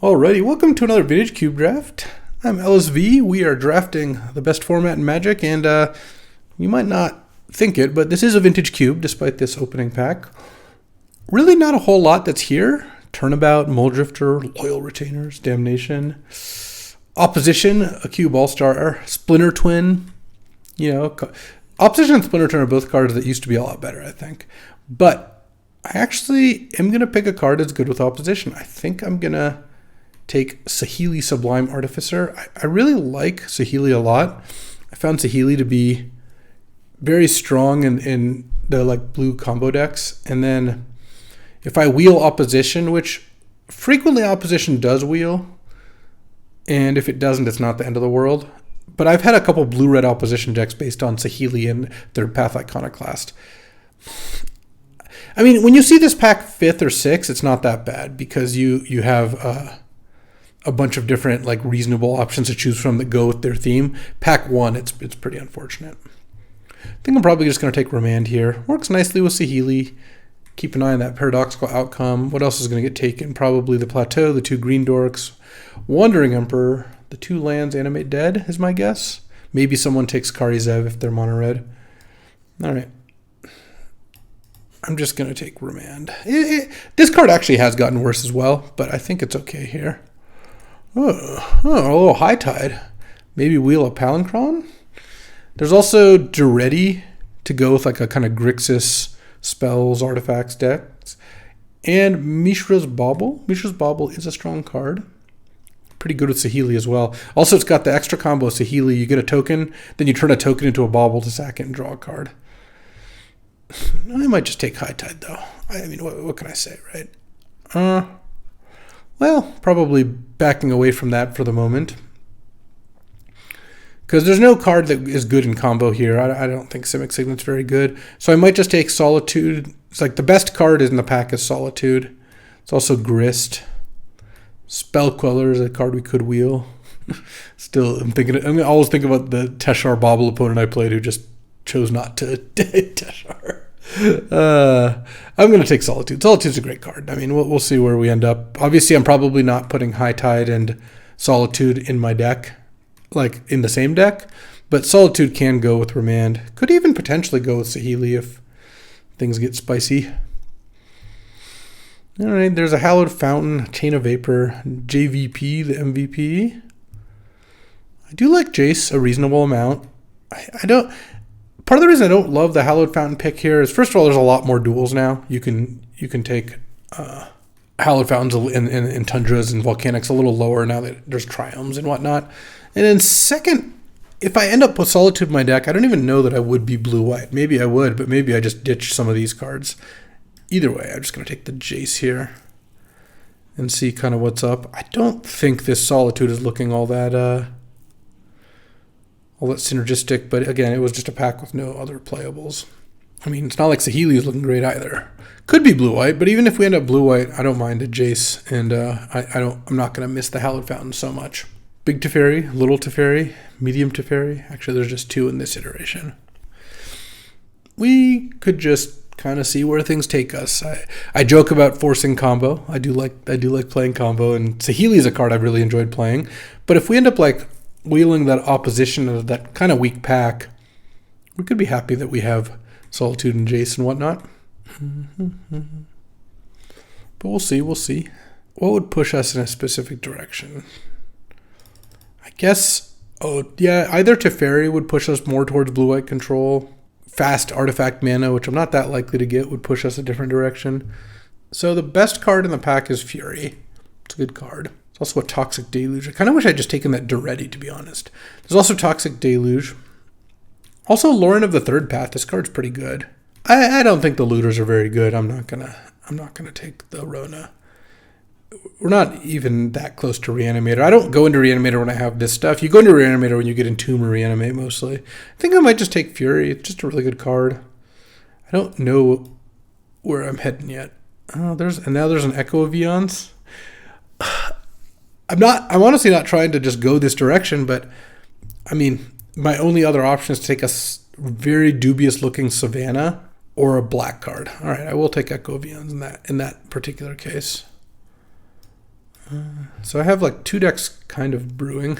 Alrighty, welcome to another Vintage Cube Draft. I'm LSV. We are drafting the best format in Magic, and you might not think it, but this is a Vintage Cube, despite this opening pack. Really not a whole lot that's here. Turnabout, Muldrifter, Loyal Retainers, Damnation, Opposition, a Cube All-Star, Splinter Twin. Opposition and Splinter Twin are both cards that used to be a lot better, I think. But I actually am going to pick a card that's good with Opposition. I think I'm going to take Saheeli Sublime Artificer. I really like Saheeli a lot. I found Saheeli to be very strong in the blue combo decks. And then if I wheel Opposition, which frequently Opposition does wheel, and if it doesn't, it's not the end of the world. But I've had a couple blue-red Opposition decks based on Saheeli and Third Path Iconoclast. I mean, when you see this pack 5th or 6th, it's not that bad because you have a bunch of different reasonable options to choose from that go with their theme. Pack 1, it's pretty unfortunate. I think I'm probably just going to take Remand here. Works nicely with Saheeli. Keep an eye on that paradoxical outcome. What else is going to get taken? Probably the Plateau, the 2 Green Dorks, Wandering Emperor, the 2 lands Animate Dead is my guess. Maybe someone takes Kari Zev if they're mono red. All right. I'm just going to take Remand. This card actually has gotten worse as well, but I think it's okay here. Oh, a little High Tide. Maybe wheel a Palinchron. There's also Duretti to go with a kind of Grixis spells, artifacts decks. And Mishra's Bauble. Mishra's Bauble is a strong card. Pretty good with Saheeli as well. Also, it's got the extra combo of Saheeli. You get a token, then you turn a token into a Bauble to sack it and draw a card. I might just take High Tide, though. I mean, what can I say, right? Well, probably backing away from that for the moment. Because there's no card that is good in combo here. I don't think Simic Signet's very good. So I might just take Solitude. It's the best card in the pack is Solitude. It's also Grist. Spell Queller is a card we could wheel. Still, I'm always thinking about the Teshar Bauble opponent I played who just chose not to Teshar. I'm going to take Solitude. Solitude's a great card. I mean, we'll see where we end up. Obviously, I'm probably not putting High Tide and Solitude in my deck, in the same deck, but Solitude can go with Remand. Could even potentially go with Saheeli if things get spicy. All right, there's a Hallowed Fountain, Chain of Vapor, JVP, the MVP. I do like Jace a reasonable amount. I don't... Part of the reason I don't love the Hallowed Fountain pick here is, first of all, there's a lot more duels now. You can take Hallowed Fountains and Tundras and Volcanics a little lower now that there's Triomes and whatnot. And then second, if I end up with Solitude in my deck, I don't even know that I would be blue-white. Maybe I would, but maybe I just ditch some of these cards. Either way, I'm just going to take the Jace here and see kind of what's up. I don't think this Solitude is looking all that synergistic, but again, it was just a pack with no other playables. I mean, it's not like Saheeli is looking great either. Could be blue-white, but even if we end up blue-white, I don't mind a Jace, and I'm not going to miss the Hallowed Fountain so much. Big Teferi, Little Teferi, Medium Teferi. Actually, there's just 2 in this iteration. We could just kind of see where things take us. I joke about forcing combo. I do like playing combo, and Saheeli is a card I've really enjoyed playing. But if we end up wheeling that Opposition of that kind of weak pack, we could be happy that we have Solitude and Jace and whatnot. But we'll see. What would push us in a specific direction? I guess, either Teferi would push us more towards blue-white control. Fast artifact mana, which I'm not that likely to get, would push us a different direction. So the best card in the pack is Fury. It's a good card. It's also a Toxic Deluge. I kind of wish I'd just taken that Duretti, to be honest. There's also Toxic Deluge. Also, Lauren of the Third Path. This card's pretty good. I don't think the looters are very good. I'm not gonna take the Rona. We're not even that close to Reanimator. I don't go into Reanimator when I have this stuff. You go into Reanimator when you get Entomb or Reanimate mostly. I think I might just take Fury. It's just a really good card. I don't know where I'm heading yet. Now there's an Echo of Eons. I'm honestly not trying to just go this direction, but I mean, my only other option is to take a very dubious looking Savannah or a black card. All right, I will take Echo of Eons in that particular case. So I have like 2 decks kind of brewing.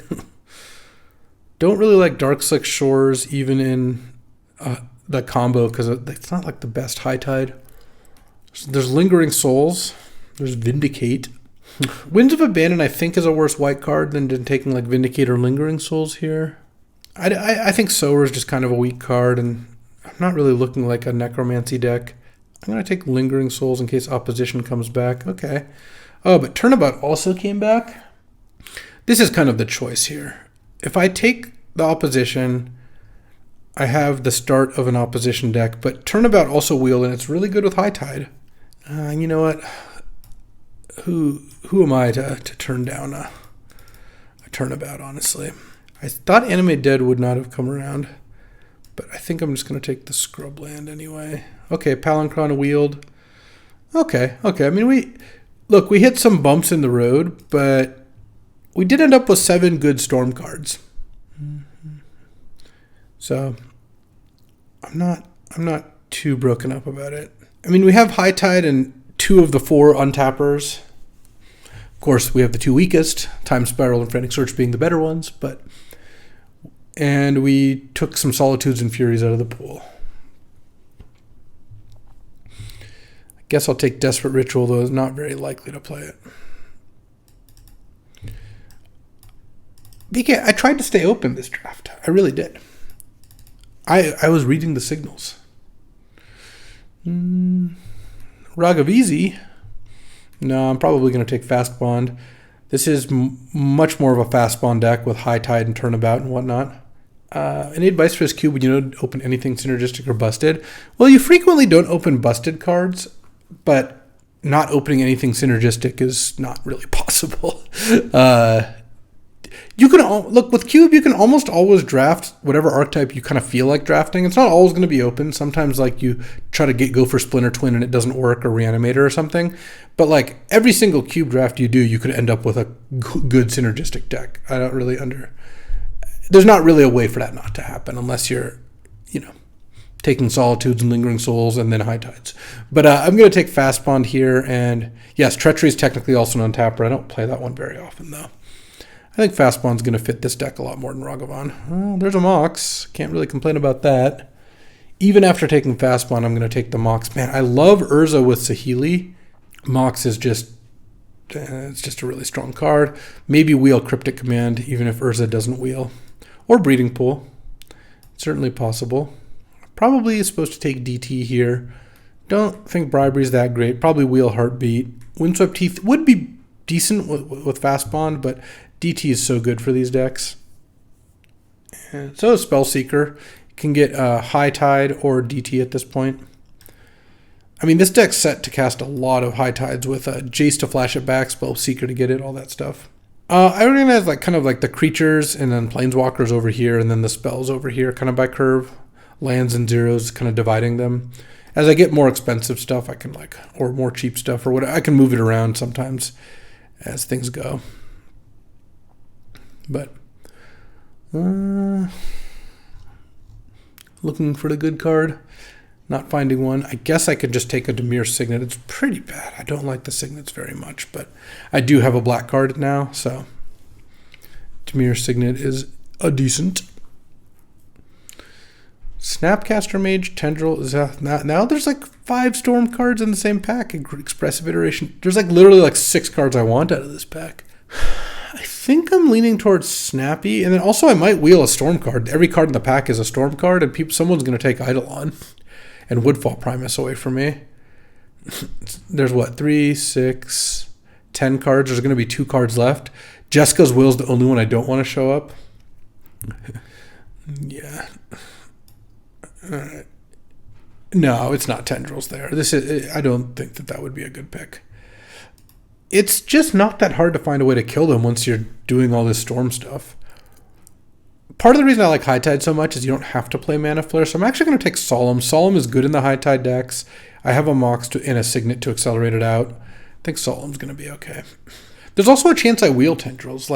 Don't really like Dark Slick Shores even in the combo because it's not like the best High Tide. There's Lingering Souls. There's Vindicate. Winds of Abandon I think is a worse white card than taking like Vindicate or Lingering Souls here. I think Sower is just kind of a weak card, and I'm not really looking like a Necromancy deck. I'm going to take Lingering Souls in case opposition comes back. Okay. Oh, but Turnabout also came back. This is kind of the choice here. If I take the opposition, I have the start of an opposition deck, but Turnabout also wheeled, and it's really good with High Tide. You know what? Who am I to turn down a Turnabout, honestly? I thought Animate Dead would not have come around, but I think I'm just going to take the Scrubland anyway. Okay, Palinchron wheeled. Okay. I mean, we hit some bumps in the road, but we did end up with 7 good Storm cards. So I'm not too broken up about it. I mean, we have High Tide and 2 of the 4 untappers. Of course, we have the 2 weakest, Time Spiral and Frantic Search being the better ones, and we took some Solitudes and Furies out of the pool. I guess I'll take Desperate Ritual, though it's not very likely to play it. BK, I tried to stay open this draft. I really did. I was reading the signals. Ragavizi. No, I'm probably going to take Fast Bond. This is much more of a Fast Bond deck with High Tide and Turnabout and whatnot. Any advice for this cube when you don't open anything synergistic or busted? Well, you frequently don't open busted cards, but not opening anything synergistic is not really possible. You can look with cube. You can almost always draft whatever archetype you kind of feel like drafting. It's not always going to be open. Sometimes, like you try to go for Splinter Twin and it doesn't work, or Reanimator or something. But like every single cube draft you do, you could end up with a good synergistic deck. I don't really There's not really a way for that not to happen unless you're, taking Solitudes and Lingering Souls and then High Tides. But I'm going to take Fast Bond here, and yes, Treachery is technically also an untapper. I don't play that one very often though. I think Fast Bond's going to fit this deck a lot more than Ragavan. Well, there's a Mox. Can't really complain about that. Even after taking Fast Bond, I'm going to take the Mox. Man, I love Urza with Saheeli. Mox is it's just a really strong card. Maybe wheel Cryptic Command, even if Urza doesn't wheel. Or Breeding Pool. Certainly possible. Probably is supposed to take DT here. Don't think Bribery's that great. Probably wheel Heartbeat. Windswept Teeth would be decent with Fast Bond, but DT is so good for these decks. And so is Spellseeker. You can get High Tide or DT at this point. I mean, this deck's set to cast a lot of High Tides with Jace to flash it back, Spellseeker to get it, all that stuff. I organize kind of like the creatures and then Planeswalkers over here and then the spells over here kind of by curve. Lands and zeros, kind of dividing them. As I get more expensive stuff, I can or more cheap stuff or whatever, I can move it around sometimes as things go. But looking for the good card, not finding one. I guess I could just take a Dimir Signet. It's pretty bad. I don't like the Signets very much, but I do have a black card now, so Dimir Signet is a decent. Snapcaster Mage, Tendril is now there's 5 Storm cards in the same pack. Expressive Iteration. There's literally 6 cards I want out of this pack. I think I'm leaning towards Snappy, and then also I might wheel a Storm card. Every card in the pack is a Storm card, and someone's going to take Eidolon and Woodfall Primus away from me. There's 3, 6, 10 cards. There's going to be 2 cards left. Jessica's Will's the only one I don't want to show up. Yeah. No, it's not Tendrils there. I don't think that would be a good pick. It's just not that hard to find a way to kill them once you're doing all this Storm stuff. Part of the reason I like High Tide so much is you don't have to play Mana Flare, so I'm actually going to take Solemn. Solemn is good in the High Tide decks. I have a Mox and a Signet to accelerate it out. I think Solemn's going to be okay. There's also a chance I wheel Tendrils.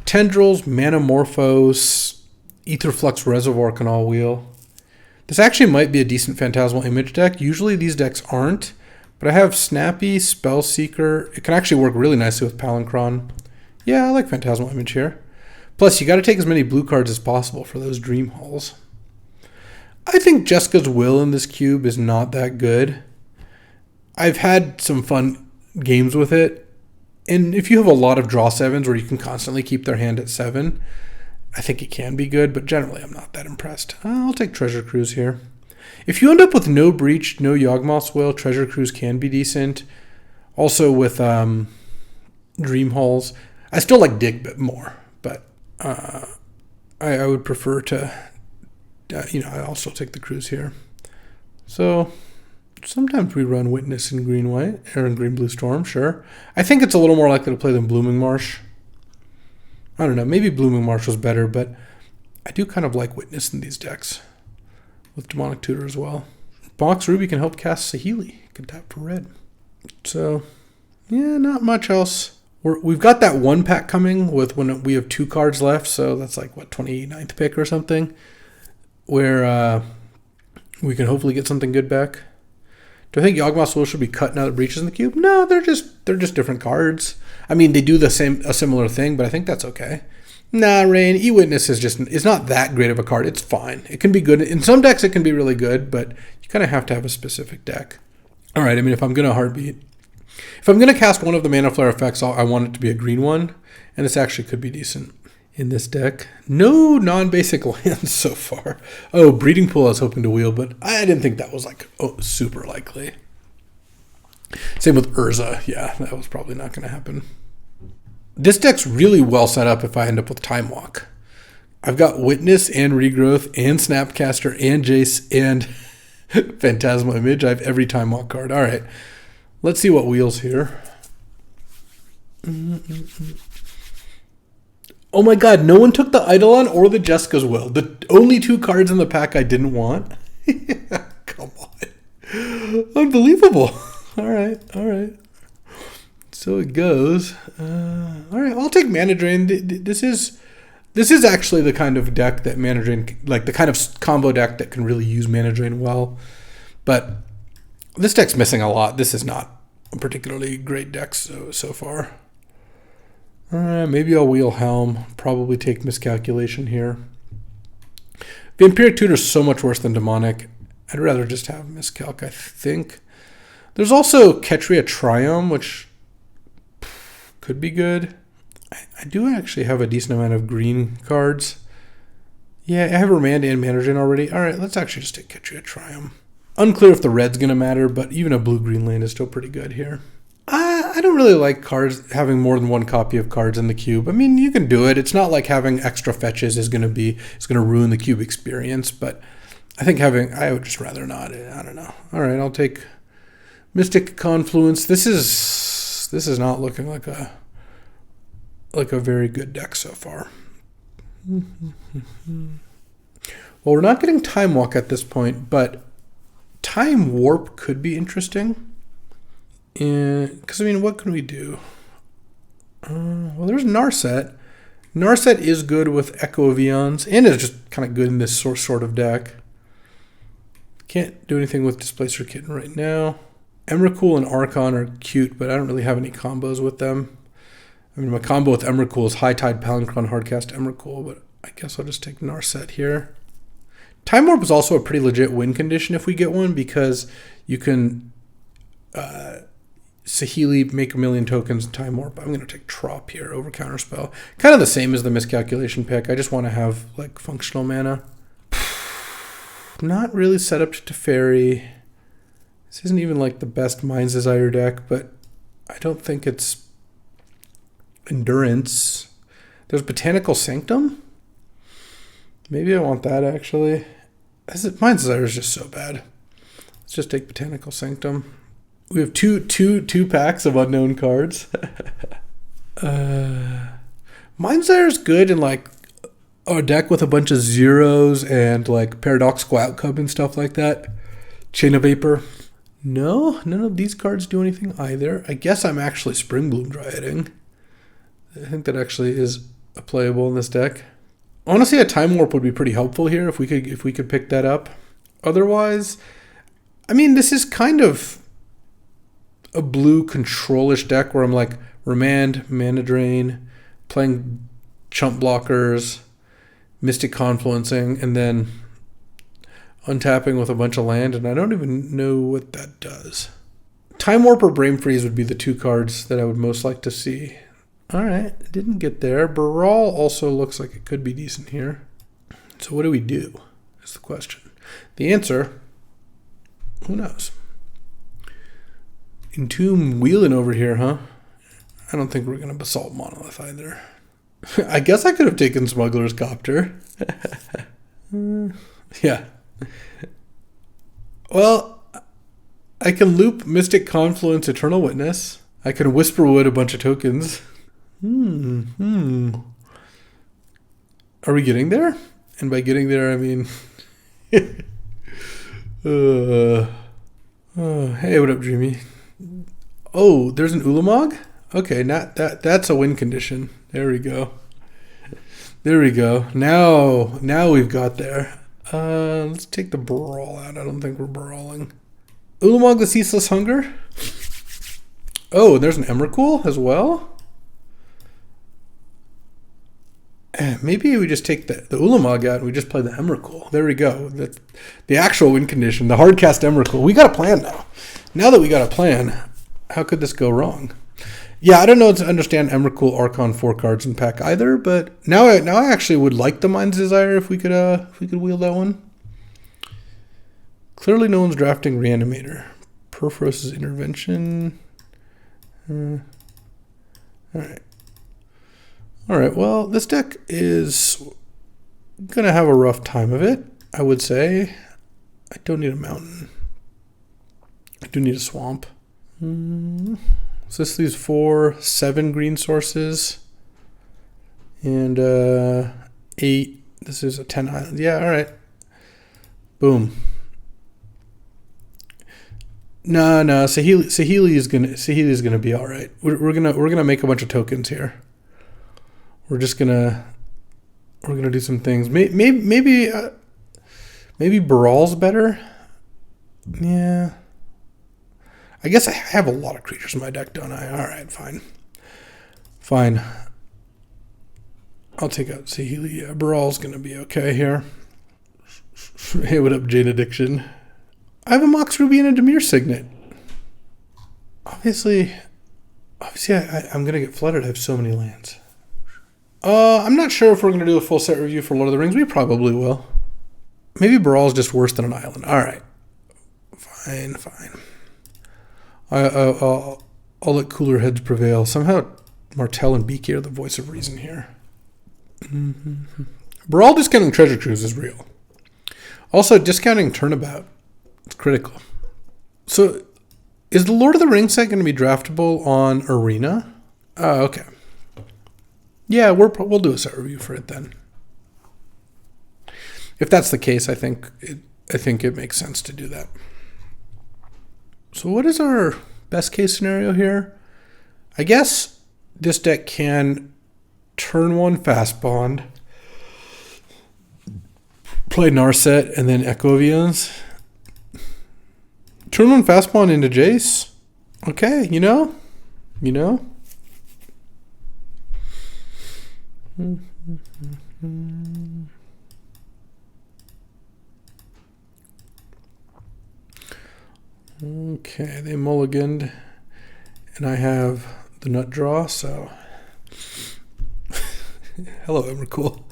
Tendrils, Manamorphose, Aetherflux Reservoir can all wheel. This actually might be a decent Phantasmal Image deck. Usually these decks aren't, But I have Snappy, Spellseeker. It can actually work really nicely with Palinchron. Yeah, I like Phantasmal Image here. Plus, you got to take as many blue cards as possible for those Dream Halls. I think Jeska's Will in this cube is not that good. I've had some fun games with it. And if you have a lot of draw 7s where you can constantly keep their hand at 7, I think it can be good, but generally I'm not that impressed. I'll take Treasure Cruise here. If you end up with no Breach, no Yawgmoth's Will, Treasure Cruise can be decent. Also with Dream Halls. I still like Dig Bit more, but I would prefer to, I'll still take the Cruise here. So sometimes we run Witness in green-white, or in green-blue Storm, sure. I think it's a little more likely to play than Blooming Marsh. I don't know, maybe Blooming Marsh was better, but I do kind of like Witness in these decks. With Demonic Tutor as well. Box Ruby can help cast Saheeli. You can tap for red. So, yeah, not much else. We've got that one pack coming with when we have 2 cards left, so that's like, 29th pick or something, where we can hopefully get something good back. Do I think Yawgmoth's Will should be cut now that Breach is in the cube? No, they're just different cards. I mean, they do a similar thing, but I think that's okay. Nah, Rain, E-Witness is not that great of a card. It's fine. It can be good. In some decks, it can be really good, but you kind of have to have a specific deck. All right, I mean, if I'm going to cast one of the Mana Flare effects, I want it to be a green one, and this actually could be decent in this deck. No non-basic lands so far. Oh, Breeding Pool I was hoping to wheel, but I didn't think that was super likely. Same with Urza. Yeah, that was probably not going to happen. This deck's really well set up if I end up with Time Walk. I've got Witness and Regrowth and Snapcaster and Jace and Phantasmal Image. I have every Time Walk card. All right, let's see what wheels here. Oh my god, no one took the Eidolon or the Jeska's Will. The only 2 cards in the pack I didn't want. Come on. Unbelievable. All right. So it goes. All right, I'll take Mana Drain. This is actually the kind of deck that Mana Drain, like the kind of combo deck that can really use Mana Drain well. But this deck's missing a lot. This is not a particularly great deck so far. Maybe I'll wheel Helm. Probably take Miscalculation here. Vampiric Tutor is so much worse than Demonic. I'd rather just have Miscalc, I think. There's also Ketria Triome, which could be good. I do actually have a decent amount of green cards. Yeah, I have Remand and Mana Drain already. All right, let's actually just take Ketria Triumph. Unclear if the red's going to matter, but even a blue-green land is still pretty good here. I don't really like cards having more than one copy of cards in the cube. I mean, you can do it. It's not like having extra fetches is going to ruin the cube experience, but I think I would just rather not. I don't know. All right, I'll take Mystic Confluence. This is not looking like a very good deck so far. Well, we're not getting Time Walk at this point, but Time Warp could be interesting. Because, I mean, what can we do? Well, there's Narset. Narset is good with Echo of Eons, and is just kind of good in this sort of deck. Can't do anything with Displacer Kitten right now. Emrakul and Archon are cute, but I don't really have any combos with them. I mean, my combo with Emrakul is High Tide, Palinchron, Hardcast, Emrakul, but I guess I'll just take Narset here. Time Warp is also a pretty legit win condition if we get one, because you can Saheeli, make a million tokens, Time Warp. I'm going to take Trop here over Counterspell. Kind of the same as the Miscalculation pick. I just want to have like functional mana. Not really set up to Teferi. This isn't even like the best Mind's Desire deck, but I don't think it's Endurance. There's Botanical Sanctum. Maybe I want that actually. Mind's Desire is just so bad. Let's just take Botanical Sanctum. We have two packs of unknown cards. Mind's Desire is good in like a deck with a bunch of zeros and like paradoxical outcome and stuff like that. Chain of Vapor. No, none of these cards do anything either. I guess I'm actually Springbloom Dryading. I think that actually is playable in this deck. Honestly, a Time Warp would be pretty helpful here if we could pick that up. Otherwise, I mean, this is kind of a blue control-ish deck where I'm like Remand, Mana Drain, playing chump blockers, Mystic Confluencing, and then untapping with a bunch of land, and I don't even know what that does. Time Warp or Brain Freeze would be the two cards that I would most like to see. All right, didn't get there. Baral also looks like it could be decent here. So what do we do is the question. The answer, who knows? Entomb wheeling over here, huh? I don't think we're going to Basalt Monolith either. I guess I could have taken Smuggler's Copter. Yeah. Well, I can loop Mystic Confluence, Eternal Witness. I can Whisperwood a bunch of tokens. Are we getting there? And by getting there, I mean... hey, what up, Dreamy? Oh, there's an Ulamog? Okay, that's a win condition. There we go. There we go. Now we've got there. Let's take the Brawl out. I don't think we're brawling. Ulamog the Ceaseless Hunger? Oh, there's an Emrakul as well? Maybe we just take the Ulamog out and we just play the Emrakul. There we go. That's the actual win condition. The hardcast Emrakul. We got a plan now. Now that we got a plan, how could this go wrong? Yeah, I don't know to understand Emrakul Archon 4 cards in pack either, but now I actually would like the Mind's Desire if we could wield that one. Clearly no one's drafting Reanimator. Perforos's Intervention. Alright, well, this deck is going to have a rough time of it, I would say. I don't need a mountain. I do need a swamp. So this leaves 7 green sources. And 8. This is a 10 island. Yeah, alright. Boom. No, Saheeli is gonna be alright. We're gonna make a bunch of tokens here. We're gonna do some things. Maybe Baral's better. Yeah. I guess I have a lot of creatures in my deck, don't I? All right, fine. I'll take out Saheeli. Yeah, Baral's gonna be okay here. Hey, what up, Jane Addiction? I have a Mox Ruby and a Dimir Signet. Obviously, I'm gonna get flooded. I have so many lands. I'm not sure if we're going to do a full set review for Lord of the Rings. We probably will. Maybe Baral's just worse than an island. All right. Fine. I'll let cooler heads prevail. Somehow Martell and Beaky are the voice of reason here. Baral discounting Treasure Cruise is real. Also, discounting Turnabout is critical. So, is the Lord of the Rings set going to be draftable on Arena? Oh, okay. Yeah, we'll do a set review for it then. If that's the case, I think it makes sense to do that. So what is our best case scenario here? I guess this deck can turn 1 Fast Bond, play Narset, and then Echo Vians. Turn 1 Fast Bond into Jace. Okay, you know. Okay, they mulliganed, and I have the nut draw, so hello, Emrakul.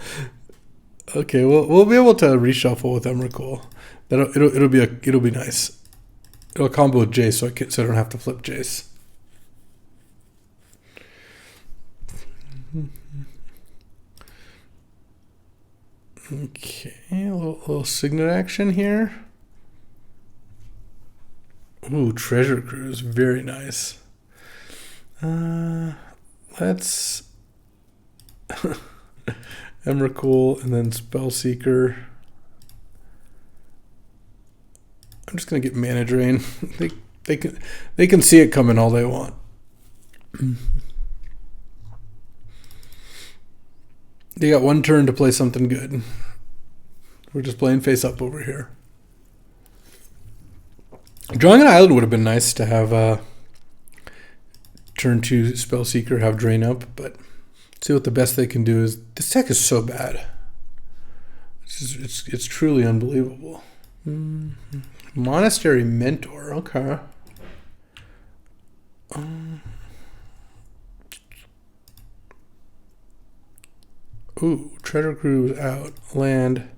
Okay, we'll be able to reshuffle with Emrakul. It'll be nice. It'll combo with Jace, so I don't have to flip Jace. Okay, a little Signet action here. Ooh, Treasure Cruise, very nice. Let's Emrakul and then Spellseeker. I'm just gonna get Mana Drain. they can see it coming all they want. They got one turn to play something good. We're just playing face up over here. Drawing an island would have been nice to have turn 2 Spellseeker, have Drain Up, but see what the best they can do is. This deck is so bad. It's truly unbelievable. Monastery Mentor, okay. Ooh, Treasure Cruise out. Land.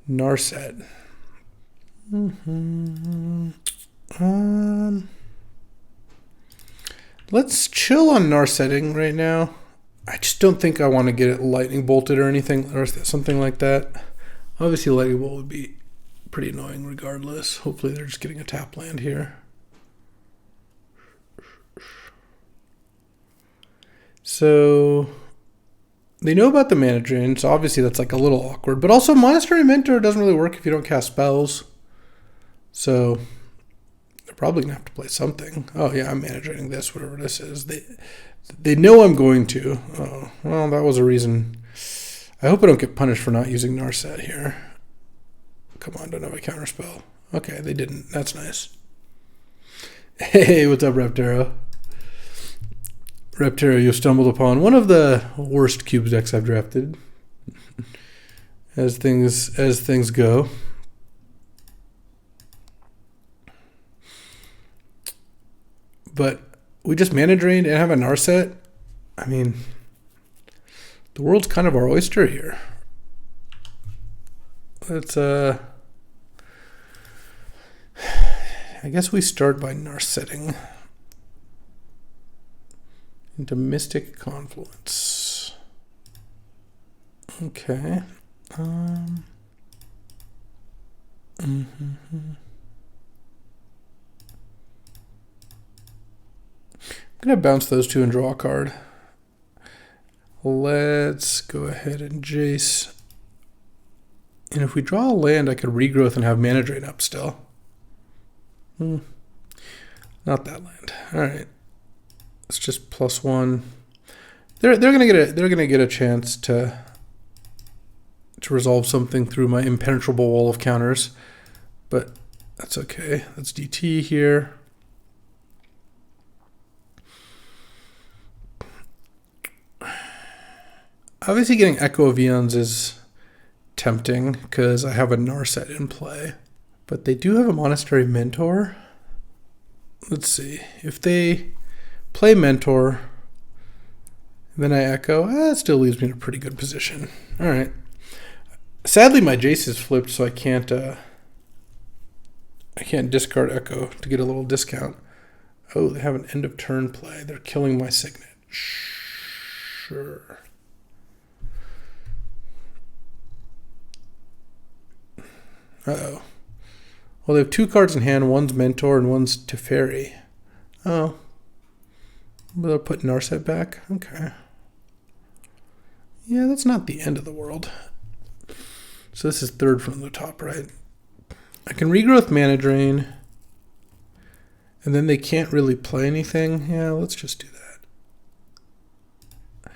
Narset. Let's chill on Narsetting right now. I just don't think I want to get it lightning bolted or anything or something like that. Obviously, lightning bolt would be pretty annoying regardless. Hopefully, they're just getting a tap land here. So they know about the mana drain, so obviously that's like a little awkward. But also, Monastery Mentor doesn't really work if you don't cast spells. So they're probably gonna have to play something. Oh yeah, I'm mana draining this, whatever this is. They know I'm going to. Oh, well, that was a reason. I hope I don't get punished for not using Narset here. Come on, don't have a counterspell. Okay, they didn't. That's nice. Hey, what's up, Reptero? Reptero, you stumbled upon one of the worst cubes decks I've drafted. As things go. But we just mana drained and have a Narset. I mean, the world's kind of our oyster here. Let's I guess we start by Narsetting into Mystic Confluence. Okay. I'm going to bounce those two and draw a card. Let's go ahead and Jace. And if we draw a land, I could regrowth and have mana drain up still. Not that land. All right. It's just +1. They're gonna get a chance to resolve something through my impenetrable wall of counters, but that's okay. That's DT here. Obviously, getting Echo of Eons is tempting because I have a Narset in play, but they do have a Monastery Mentor. Let's see if they play Mentor, then I Echo. It still leaves me in a pretty good position. All right. Sadly, my Jace is flipped, so I can't discard Echo to get a little discount. Oh, they have an end of turn play. They're killing my Signet. Sure. Uh-oh. Well, they have 2 cards in hand. One's Mentor and one's Teferi. Oh. But they'll put Narset back? Okay. Yeah, that's not the end of the world. So this is 3rd from the top, right? I can regrowth mana drain. And then they can't really play anything. Yeah, let's just do that.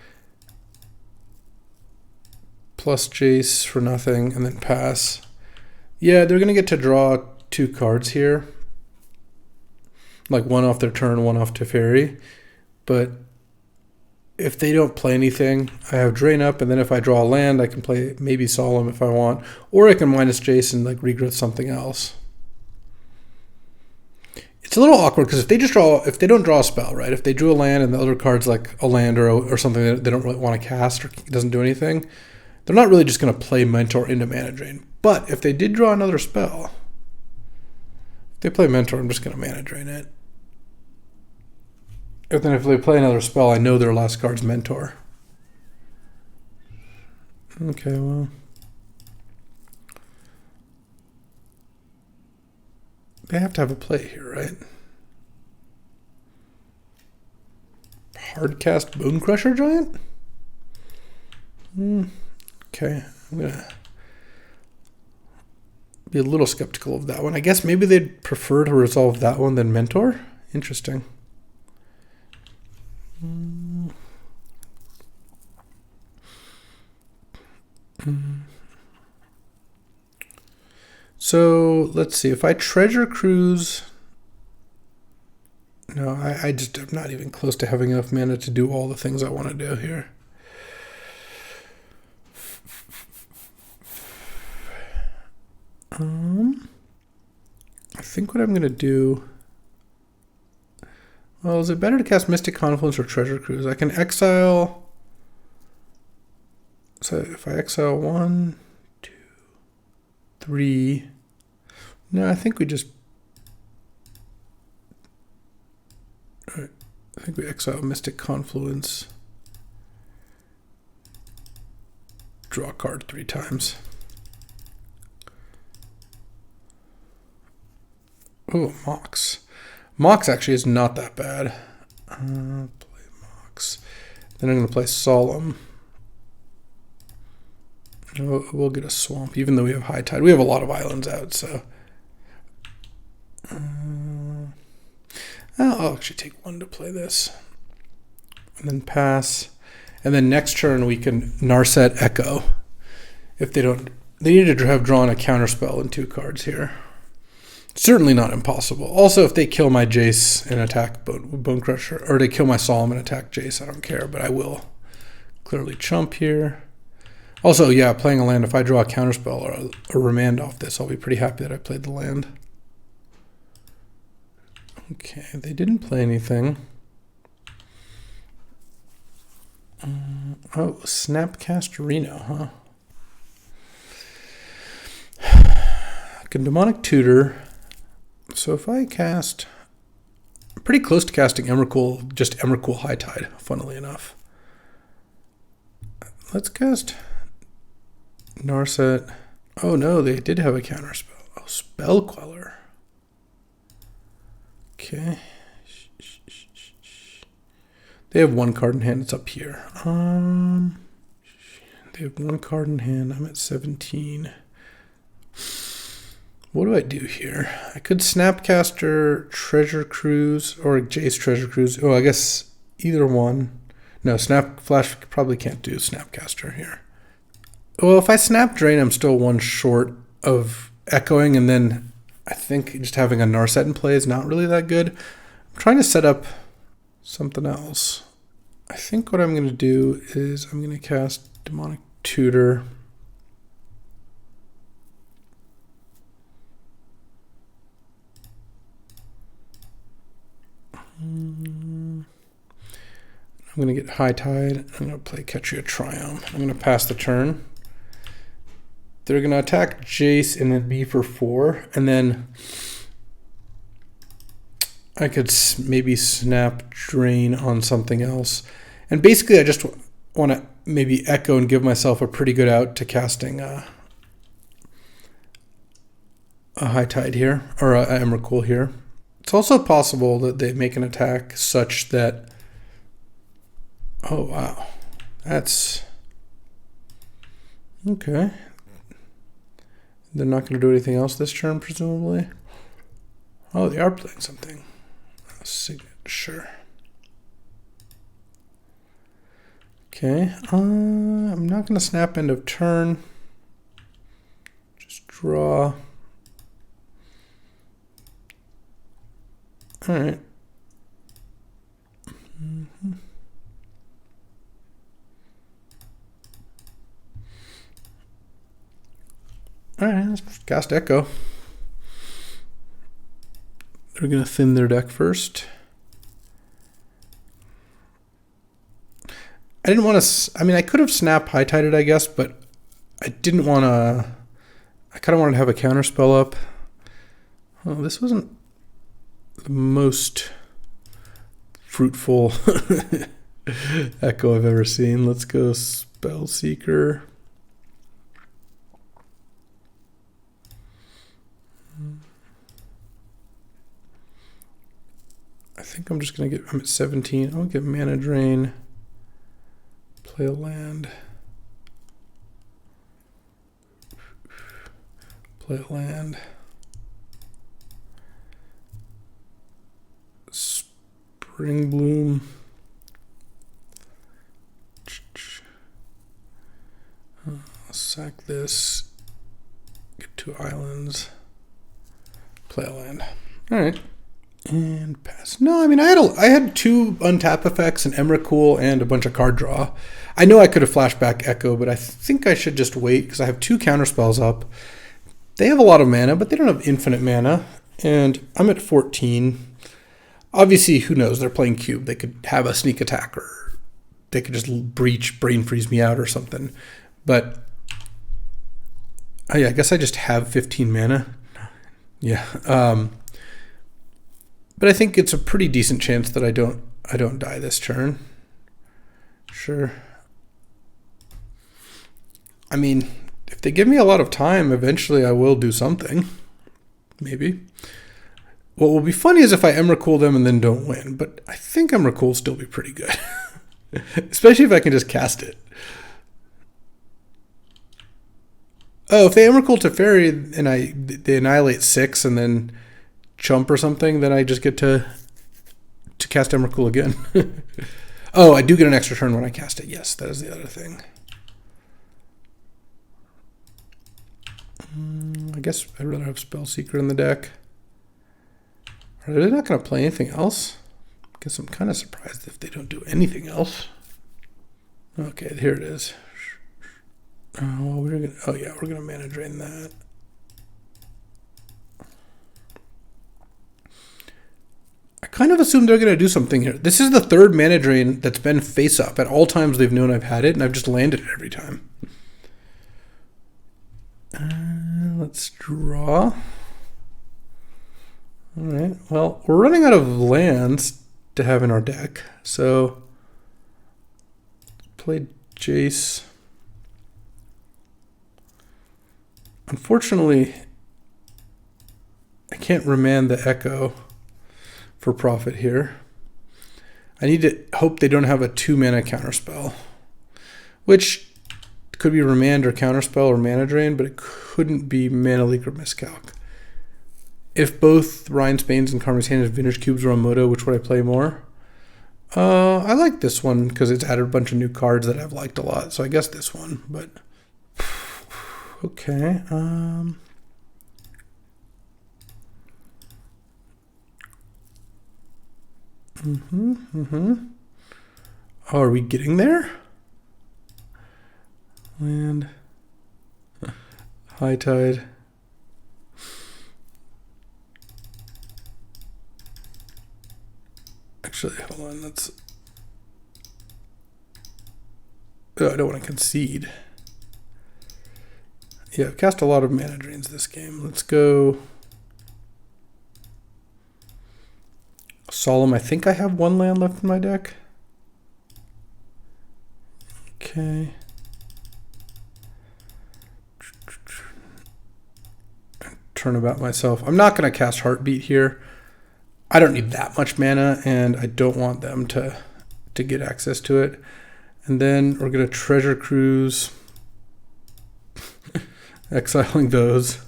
Plus Jace for nothing, and then pass. Yeah, they're going to get to draw 2 cards here. Like one off their turn, one off Teferi. But if they don't play anything, I have Drain Up, and then if I draw a land, I can play maybe Solemn if I want. Or I can minus Jace and like regrowth something else. It's a little awkward because if they don't draw a spell, right? If they drew a land and the other card's like a land or something that they don't really want to cast or doesn't do anything, they're not really just going to play Mentor into mana drain. But if they did draw another spell, if they play Mentor, I'm just going to mana drain it. And then if they play another spell, I know their last card's Mentor. Okay, well. They have to have a play here, right? Hardcast Bone Crusher Giant? Okay, I'm going to be a little skeptical of that one. I guess maybe they'd prefer to resolve that one than Mentor. Interesting. So let's see. If I Treasure Cruise No, I'm not even close to having enough mana to do all the things I want to do here. I think what I'm going to do... Well, is it better to cast Mystic Confluence or Treasure Cruise? I can exile... So if I exile 1, 2, 3... No, I think we just... All right. I think we exile Mystic Confluence. Draw a card 3 times. Oh, Mox. Mox actually is not that bad. Play Mox. Then I'm going to play Solemn. We'll get a Swamp, even though we have High Tide. We have a lot of islands out, so... I'll actually take 1 to play this. And then pass. And then next turn we can Narset Echo. If they don't... They need to have drawn a counterspell and 2 cards here. Certainly not impossible. Also, if they kill my Jace and attack Bone Crusher, or they kill my Solemn and attack Jace, I don't care, but I will clearly chump here. Also, yeah, playing a land, if I draw a counterspell or a remand off this, I'll be pretty happy that I played the land. Okay, they didn't play anything. Oh, Snapcast Reno, huh? I can Demonic Tutor. So if I cast... I'm pretty close to casting Emrakul, just Emrakul High Tide, funnily enough. Let's cast Narset. Oh no, they did have a counterspell. Oh, Spell Queller. Okay. They have 1 card in hand. It's up here. They have 1 card in hand. I'm at 17. What do I do here? I could Snapcaster, Treasure Cruise, or Jace Treasure Cruise. Oh, I guess either one. No, Snap Flash probably can't do Snapcaster here. Well, if I Snap Drain, I'm still 1 short of echoing, and then I think just having a Narset in play is not really that good. I'm trying to set up something else. I think what I'm going to do is I'm going to cast Demonic Tutor. I'm going to get High Tide. I'm going to play Ketria Triumph. I'm going to pass the turn. They're going to attack Jace and then be for 4. And then I could maybe Snap Drain on something else. And basically I just want to maybe Echo and give myself a pretty good out to casting a High Tide here, or a Emrakul here. It's also possible that they make an attack such that... Oh, wow. That's... Okay. They're not going to do anything else this turn, presumably. Oh, they are playing something. A signature. Okay. I'm not going to snap end of turn. Just draw. All right. All right, let's cast Echo. They're going to thin their deck first. I didn't want to... I mean, I could have Snap High-Tided, I guess, but I didn't want to... I kind of wanted to have a counterspell up. Well, this wasn't the most fruitful Echo I've ever seen. Let's go Spellseeker. I think I'm just going to get... I'm at 17. I'll get Mana Drain. Play a land. Play a land. Spring Bloom. Sack this. Get 2 islands. Play a land. All right. And pass. No, I mean, I had 2 untap effects, an Emrakul, and a bunch of card draw. I know I could have flashback Echo, but I think I should just wait because I have 2 counter spells up. They have a lot of mana, but they don't have infinite mana, and I'm at 14. Obviously, who knows? They're playing cube. They could have a sneak attack, or they could just breach, brain freeze me out or something. But yeah, I guess I just have 15 mana. Yeah. But I think it's a pretty decent chance that I don't die this turn. Sure. I mean, if they give me a lot of time, eventually I will do something. Maybe. What will be funny is if I Emrakul them and then don't win, but I think Emrakul will still be pretty good. Especially if I can just cast it. Oh, if they Emrakul Teferi and they annihilate 6 and then chump or something, then I just get to cast Emrakul again. Oh, I do get an extra turn when I cast it. Yes, that is the other thing. I guess I'd rather have Spellseeker in the deck. Are they not going to play anything else? I guess I'm kind of surprised if they don't do anything else. Okay, here it is. Oh, we're gonna mana drain that. I kind of assumed they're gonna do something here. This is the 3rd mana drain that's been face up. At all times they've known I've had it, and I've just landed it every time. Let's draw. All right. Well, we're running out of lands to have in our deck, so play Jace. Unfortunately, I can't remand the Echo for profit here. I need to hope they don't have a 2-mana counterspell, which could be remand or counterspell or mana drain, but it couldn't be mana leak or miscalc. If both Ryan Spain's and Karmi's Hand and Vintage Cubes were on Moto, which would I play more? I like this one because it's added a bunch of new cards that I've liked a lot, so I guess this one, but okay. Oh, are we getting there? Land. High tide. Actually, hold on. Let's. Oh, I don't want to concede. Yeah, I've cast a lot of mana drains this game. Let's go. Solemn. I think I have 1 land left in my deck. Okay. Turnabout myself. I'm not going to cast Heartbeat here. I don't need that much mana, and I don't want them to get access to it. And then we're going to Treasure Cruise, exiling those.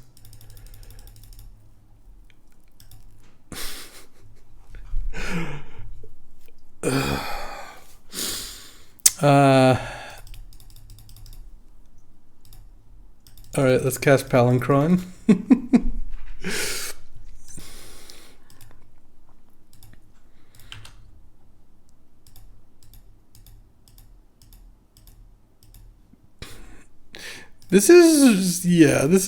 All right, let's cast Palinchron. This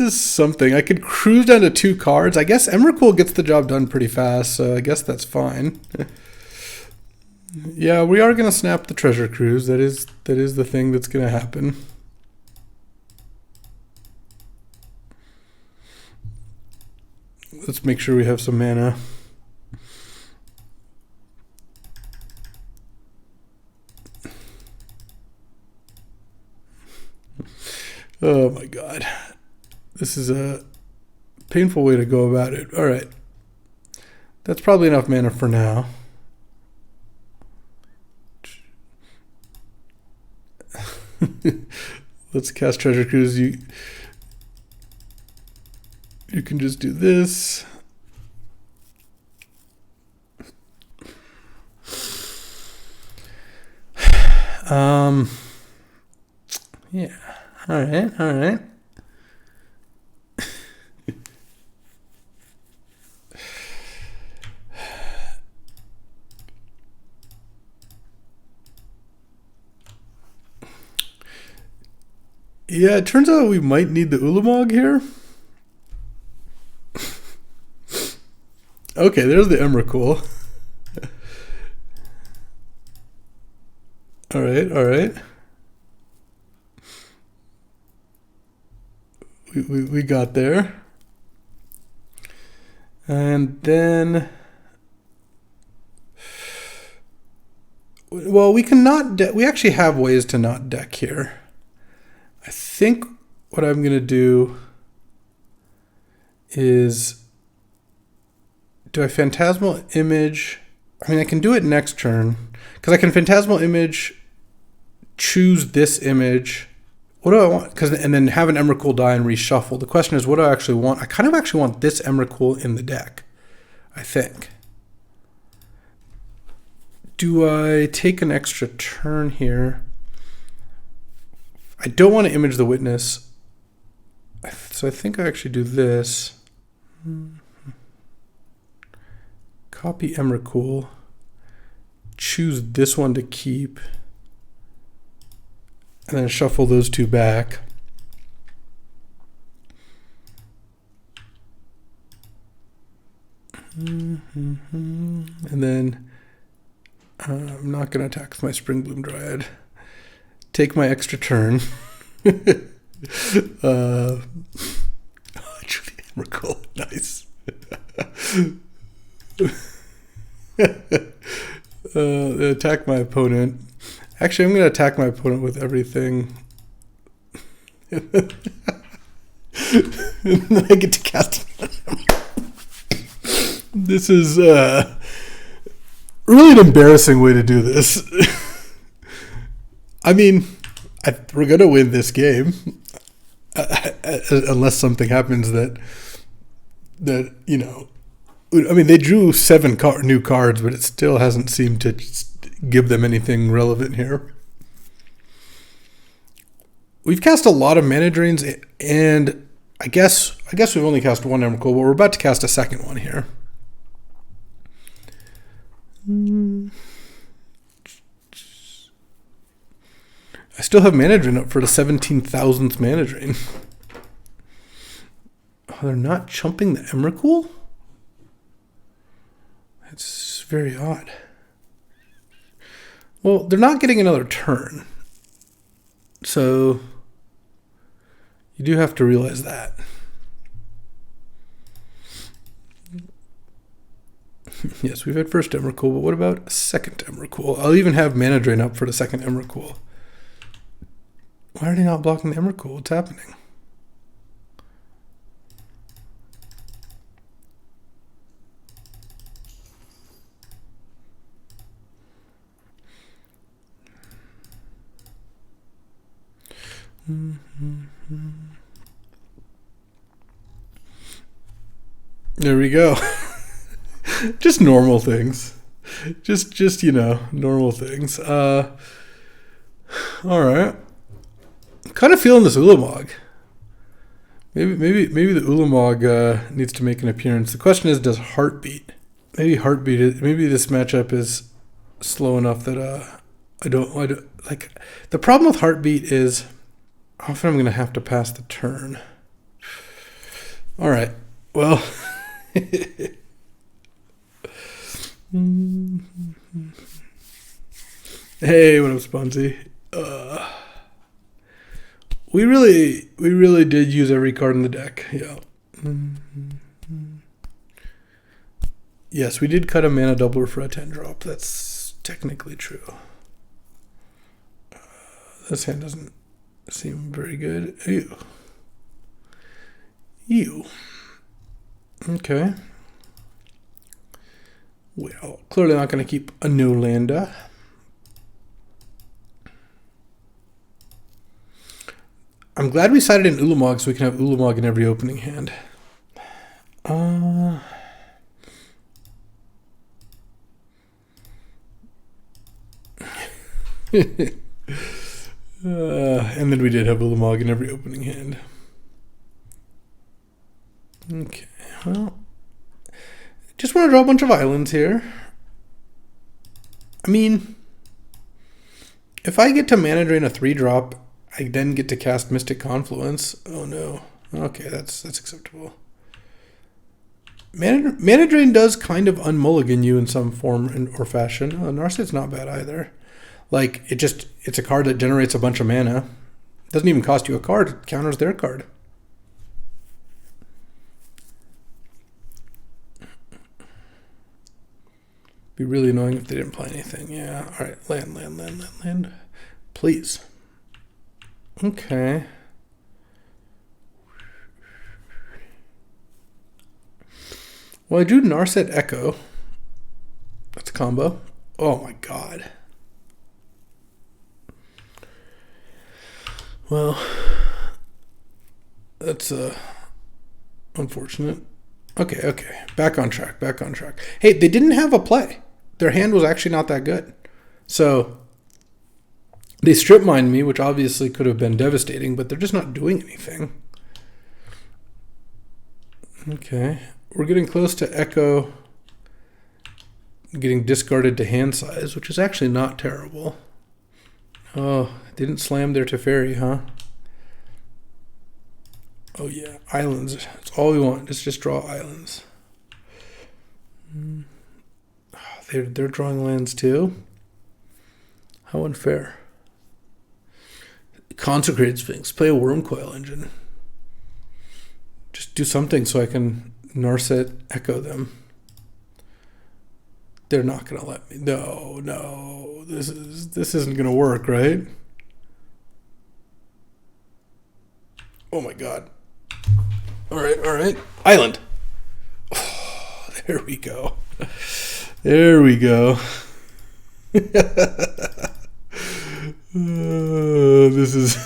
is something. I could cruise down to 2 cards. I guess Emrakul gets the job done pretty fast, so I guess that's fine. Yeah, we are going to snap the Treasure Cruise. That is the thing that's going to happen. Let's make sure we have some mana. Oh my god. This is a painful way to go about it. All right. That's probably enough mana for now. Let's cast Treasure Cruise. You can just do this. Yeah. All right. Yeah, it turns out we might need the Ulamog here. Okay, there's the Emrakul. All right, all right. We got there. And then, well, we can not we actually have ways to not deck here. I think what I'm going to do is do a Phantasmal Image. I mean, I can do it next turn because I can Phantasmal Image, choose this image. What do I want? And then have an Emrakul die and reshuffle. The question is, what do I actually want? I kind of actually want this Emrakul in the deck, I think. Do I take an extra turn here? I don't want to image the witness. So I think I actually do this. Copy Emrakul. Choose this one to keep. And then shuffle those two back. And then I'm not going to attack with my Springbloom Dryad. Take my extra turn. Emrakul, nice. Attack my opponent. Actually, I'm going to attack my opponent with everything. And then I get to cast. This is really an embarrassing way to do this. I mean, we're going to win this game. Unless something happens that, you know, I mean, they drew 7 new cards, but it still hasn't seemed to give them anything relevant here. We've cast a lot of mana drains, and I guess we've only cast one Emrakul, but we're about to cast a second one here. I still have mana drain up for the 17,000th mana drain. Oh, they're not chumping the Emrakul? That's very odd. Well, they're not getting another turn. So you do have to realize that. Yes, we've had first Emrakul, but what about a second Emrakul? I'll even have mana drain up for the second Emrakul. Why are they not blocking the Emrakul? What's happening? There we go. Just normal things. Just you know, normal things. All right. I'm kind of feeling this Ulamog. Maybe the Ulamog needs to make an appearance. The question is, does Heartbeat? Maybe this matchup is slow enough that I don't like. The problem with Heartbeat is often I'm going to have to pass the turn. All right. Well. Hey, what up, Sponsy? We really did use every card in the deck. Yeah. Yes, we did cut a mana doubler for a 10-drop. That's technically true. This hand doesn't seem very good. Ew. Okay. Well, clearly not going to keep a no lander. I'm glad we sided in Ulamog so we can have Ulamog in every opening hand. And then we did have Ulamog in every opening hand. Okay, well, just want to draw a bunch of islands here. I mean, if I get to mana drain a 3-drop, I then get to cast Mystic Confluence. Oh no. Okay, that's acceptable. Mana Drain does kind of unmulligan you in some form or fashion. Oh, Narset's not bad either. Like, it's a card that generates a bunch of mana. Doesn't even cost you a card. It counters their card. Be really annoying if they didn't play anything. Yeah. All right. Land. Please. Okay. Well, I drew Narset Echo. That's a combo. Oh my god. Well, that's unfortunate. Okay. Back on track. Hey, they didn't have a play. Their hand was actually not that good. So they strip mined me, which obviously could have been devastating, but they're just not doing anything. Okay. We're getting close to Echo getting discarded to hand size, which is actually not terrible. Oh, didn't slam their Teferi, huh? Oh yeah, islands. That's all we want. Let's just draw islands. They're drawing lands too? How unfair. Consecrated Sphinx. Play a Wormcoil Engine. Just do something so I can Narset Echo them. They're not gonna let me. No. This isn't gonna work, right? Oh my god. All right. Island. Oh, there we go. This is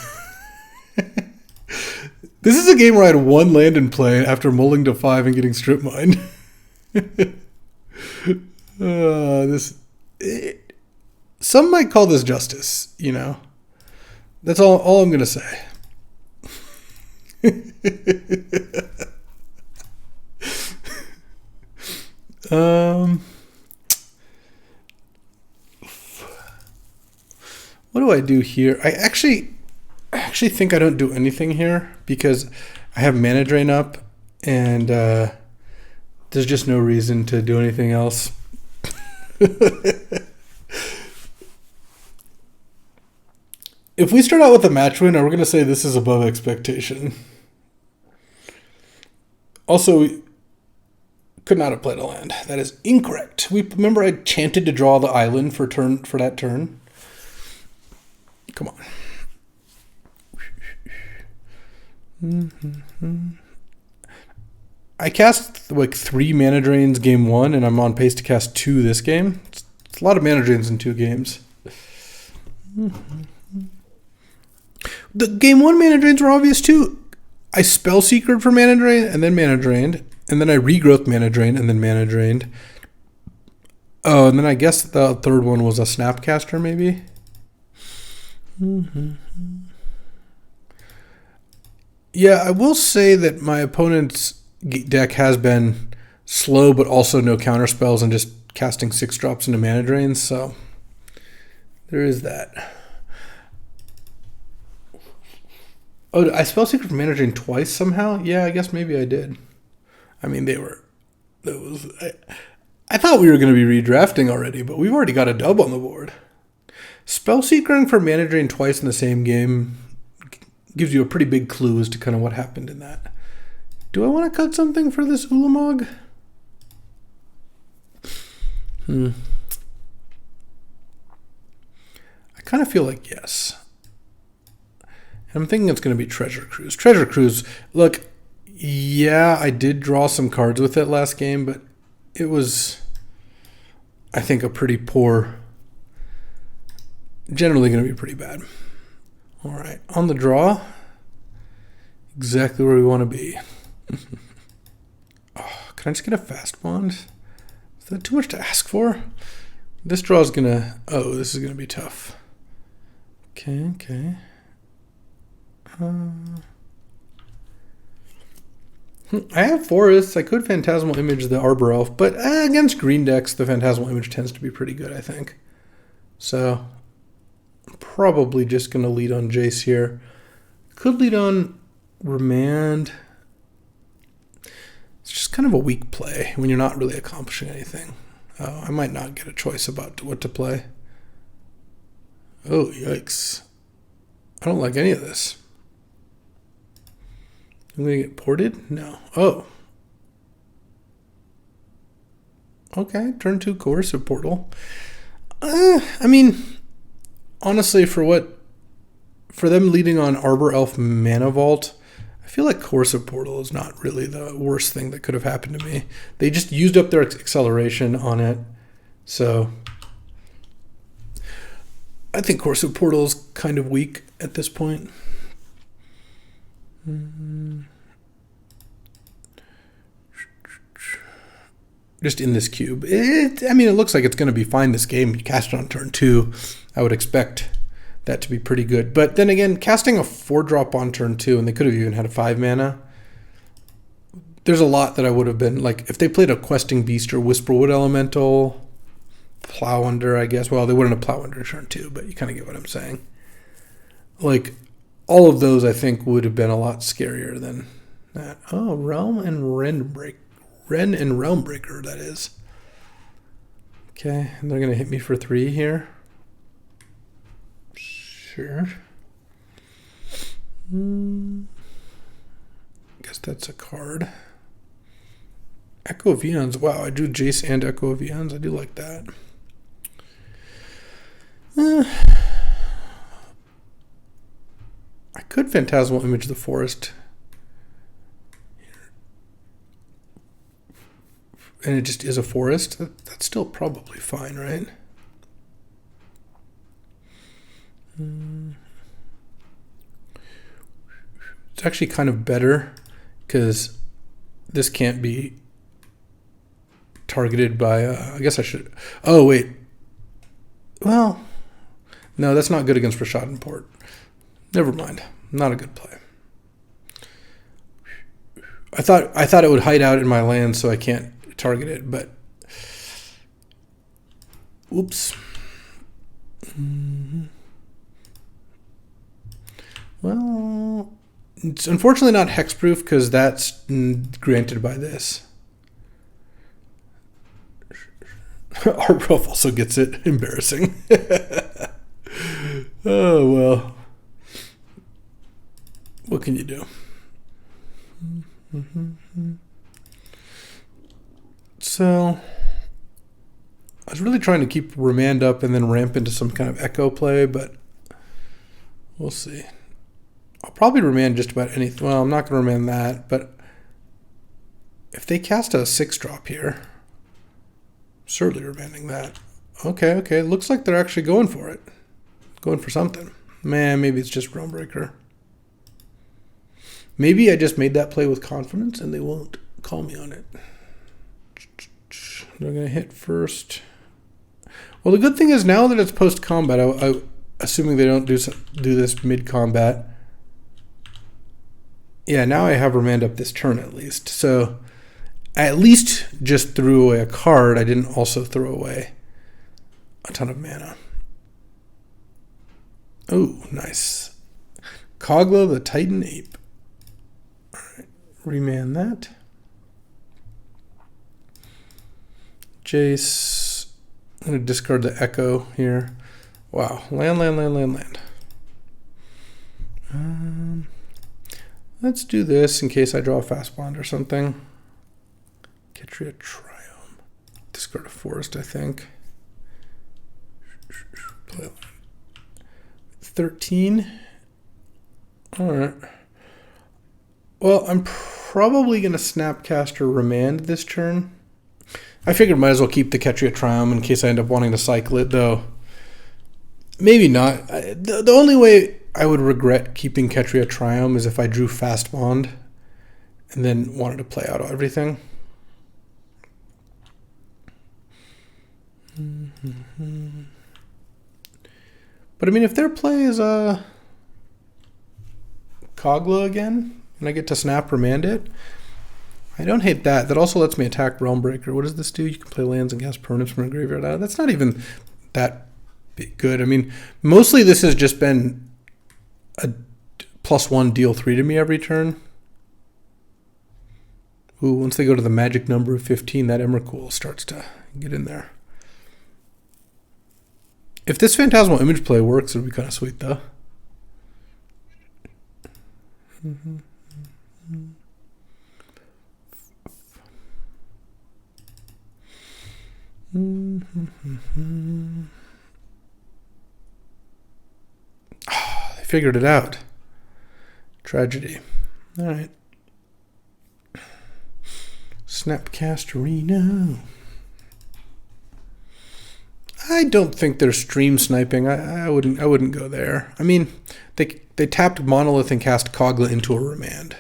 this is a game where I had one land in play after mulling to 5 and getting strip mined. Some might call this justice, you know. That's all I'm gonna say. What do I do here? I actually think I don't do anything here because I have Mana Drain up and there's just no reason to do anything else. If we start out with a match win, we're going to say this is above expectation. Also, we could not have played a land. That is incorrect. Remember I chanted to draw the island for that turn. Come on. I cast like 3 Mana Drains game 1, and I'm on pace to cast 2 this game. It's a lot of Mana Drains in 2 games. The game 1 Mana Drains were obvious too. I Spellseekered for Mana Drain, and then Mana Drained, and then I Regrowth Mana Drain, and then Mana Drained. Oh, and then I guess the third one was a Snapcaster, maybe? Yeah, I will say that my opponent's deck has been slow, but also no counter spells and just casting 6 drops into Mana Drains, so there is that. Oh, I Spellseeker for Mana Drain twice somehow? Yeah, I guess maybe I did. I mean, I thought we were going to be redrafting already, but we've already got a dub on the board. Spellseekering for Mana Drain twice in the same game gives you a pretty big clue as to kind of what happened in that. Do I want to cut something for this Ulamog? I kind of feel like yes. I'm thinking it's going to be Treasure Cruise. Treasure Cruise, look, yeah, I did draw some cards with it last game, but it was, I think, a pretty poor, generally going to be pretty bad. All right, on the draw, exactly where we want to be. Oh, can I just get a fast bond? Is that too much to ask for? This draw is going to, this is going to be tough. Okay. I have forests. I could Phantasmal Image the Arbor Elf, but against green decks, the Phantasmal Image tends to be pretty good, I think. So, Probably just going to lead on Jace here. Could lead on Remand. It's just kind of a weak play when you're not really accomplishing anything. I might not get a choice about what to play. Oh, yikes. I don't like any of this. I'm going to get ported? No. Oh. Okay, turn 2 Coercive Portal. I mean, honestly, for them leading on Arbor Elf Mana Vault, I feel like Coercive Portal is not really the worst thing that could have happened to me. They just used up their acceleration on it, so I think Coercive Portal is kind of weak at this point. Just in this cube. I mean, it looks like it's going to be fine this game. You cast it on turn 2. I would expect that to be pretty good. But then again, casting a 4-drop on turn 2, and they could have even had a 5 mana. There's a lot that I would have been, like, if they played a Questing Beast or Whisperwood Elemental, Plow Under, I guess. Well, they wouldn't have Plow Under turn 2, but you kind of get what I'm saying. Like, all of those, I think, would have been a lot scarier than that. Oh, Realm and Ren and Realmbreaker, that is. Okay, and they're going to hit me for 3 here. Sure. Guess that's a card. Echo of Eons. Wow, I drew Jace and Echo of Eons. I do like that. I could Phantasmal Image the Forest. And it just is a forest. That's still probably fine, right? It's actually kind of better because this can't be targeted by, I guess I should, oh wait. Well, no, that's not good against Rashad Port. Never mind. Not a good play. I thought it would hide out in my land so I can't target it, but oops. Well, it's unfortunately not hexproof because that's granted by this. Our prof also gets it. Embarrassing. Oh well. What can you do? So I was really trying to keep Remand up and then ramp into some kind of echo play, but we'll see. I'll probably Remand just about anything. Well, I'm not going to Remand that, but if they cast a 6-drop here, certainly Remanding that. Okay. Looks like they're actually going for it. Going for something. Man, maybe it's just Realmbreaker. Maybe I just made that play with confidence and they won't call me on it. They're going to hit first. Well, the good thing is now that it's post-combat, assuming they don't do this mid-combat. Yeah, now I have Remand up this turn at least. So I at least just threw away a card. I didn't also throw away a ton of mana. Oh, nice. Kogla the Titan Ape. All right, remand that. Jace. I'm going to discard the Echo here. Wow, land. Let's do this in case I draw a fast bond or something. Ketria Triome. Discard a forest, I think. Play 13. Alright. Well, I'm probably going to Snapcaster Remand this turn. I figured might as well keep the Ketria Triome in case I end up wanting to cycle it, though. Maybe not. The only way I would regret keeping Ketria Triome is if I drew Fast Bond and then wanted to play out everything. But I mean, if their play is Kogla again, and I get to snap Remand it, I don't hate that. That also lets me attack Realmbreaker. What does this do? You can play lands and cast permanents from a graveyard. That's not even that good. I mean, mostly this has just been a +1 deal 3 to me every turn. Ooh, once they go to the magic number of 15, that Emrakul starts to get in there. If this Phantasmal Image play works, it would be kind of sweet, though. Oh, they figured it out. Tragedy. All right. Snapcast Arena. I don't think they're stream sniping. I wouldn't go there. I mean, they tapped Monolith and cast Kogla into a Remand.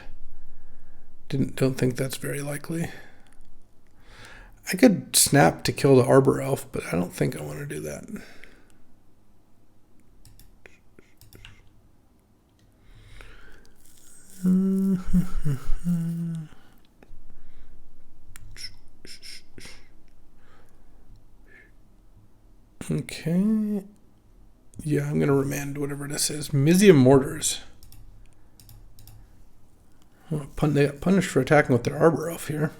Don't think that's very likely. I could snap to kill the Arbor Elf, but I don't think I want to do that. Okay. Yeah, I'm going to remand whatever this is. Mizium Mortars. Oh, they got punished for attacking with their Arbor Elf here.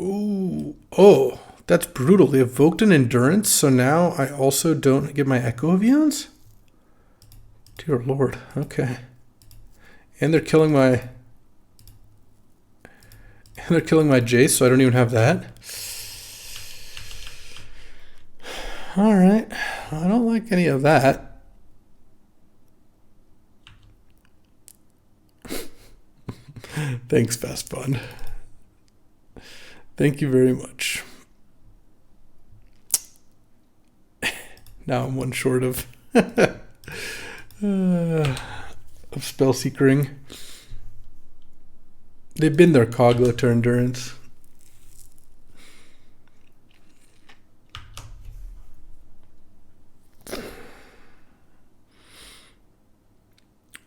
Ooh. Oh, that's brutal. They evoked an Endurance, so now I also don't get my Echo of Eons? Dear Lord. Okay. And they're killing my Jace, so I don't even have that. All right. I don't like any of that. Thanks, Fast Bond. Thank you very much. Now I'm one short of Spellseekering. They've been their Kogla to Endurance.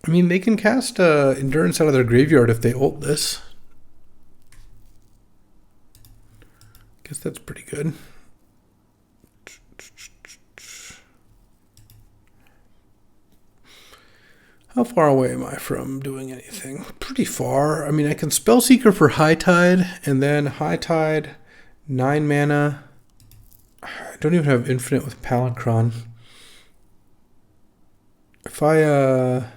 I mean, they can cast Endurance out of their graveyard if they ult this. Guess that's pretty good. How far away am I from doing anything? Pretty far. I mean, I can Spellseeker for High Tide, and then High Tide, 9 mana. I don't even have Infinite with Palinchron. If I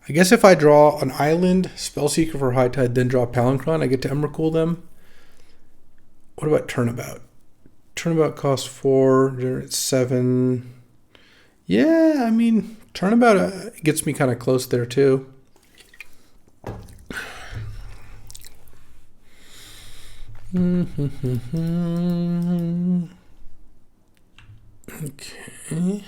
guess if I draw an island, Spellseeker for High Tide, then draw Palinchron, I get to Emrakul them. What about Turnabout? Turnabout costs 4, generates 7. Yeah, I mean, Turnabout gets me kind of close there, too. Okay.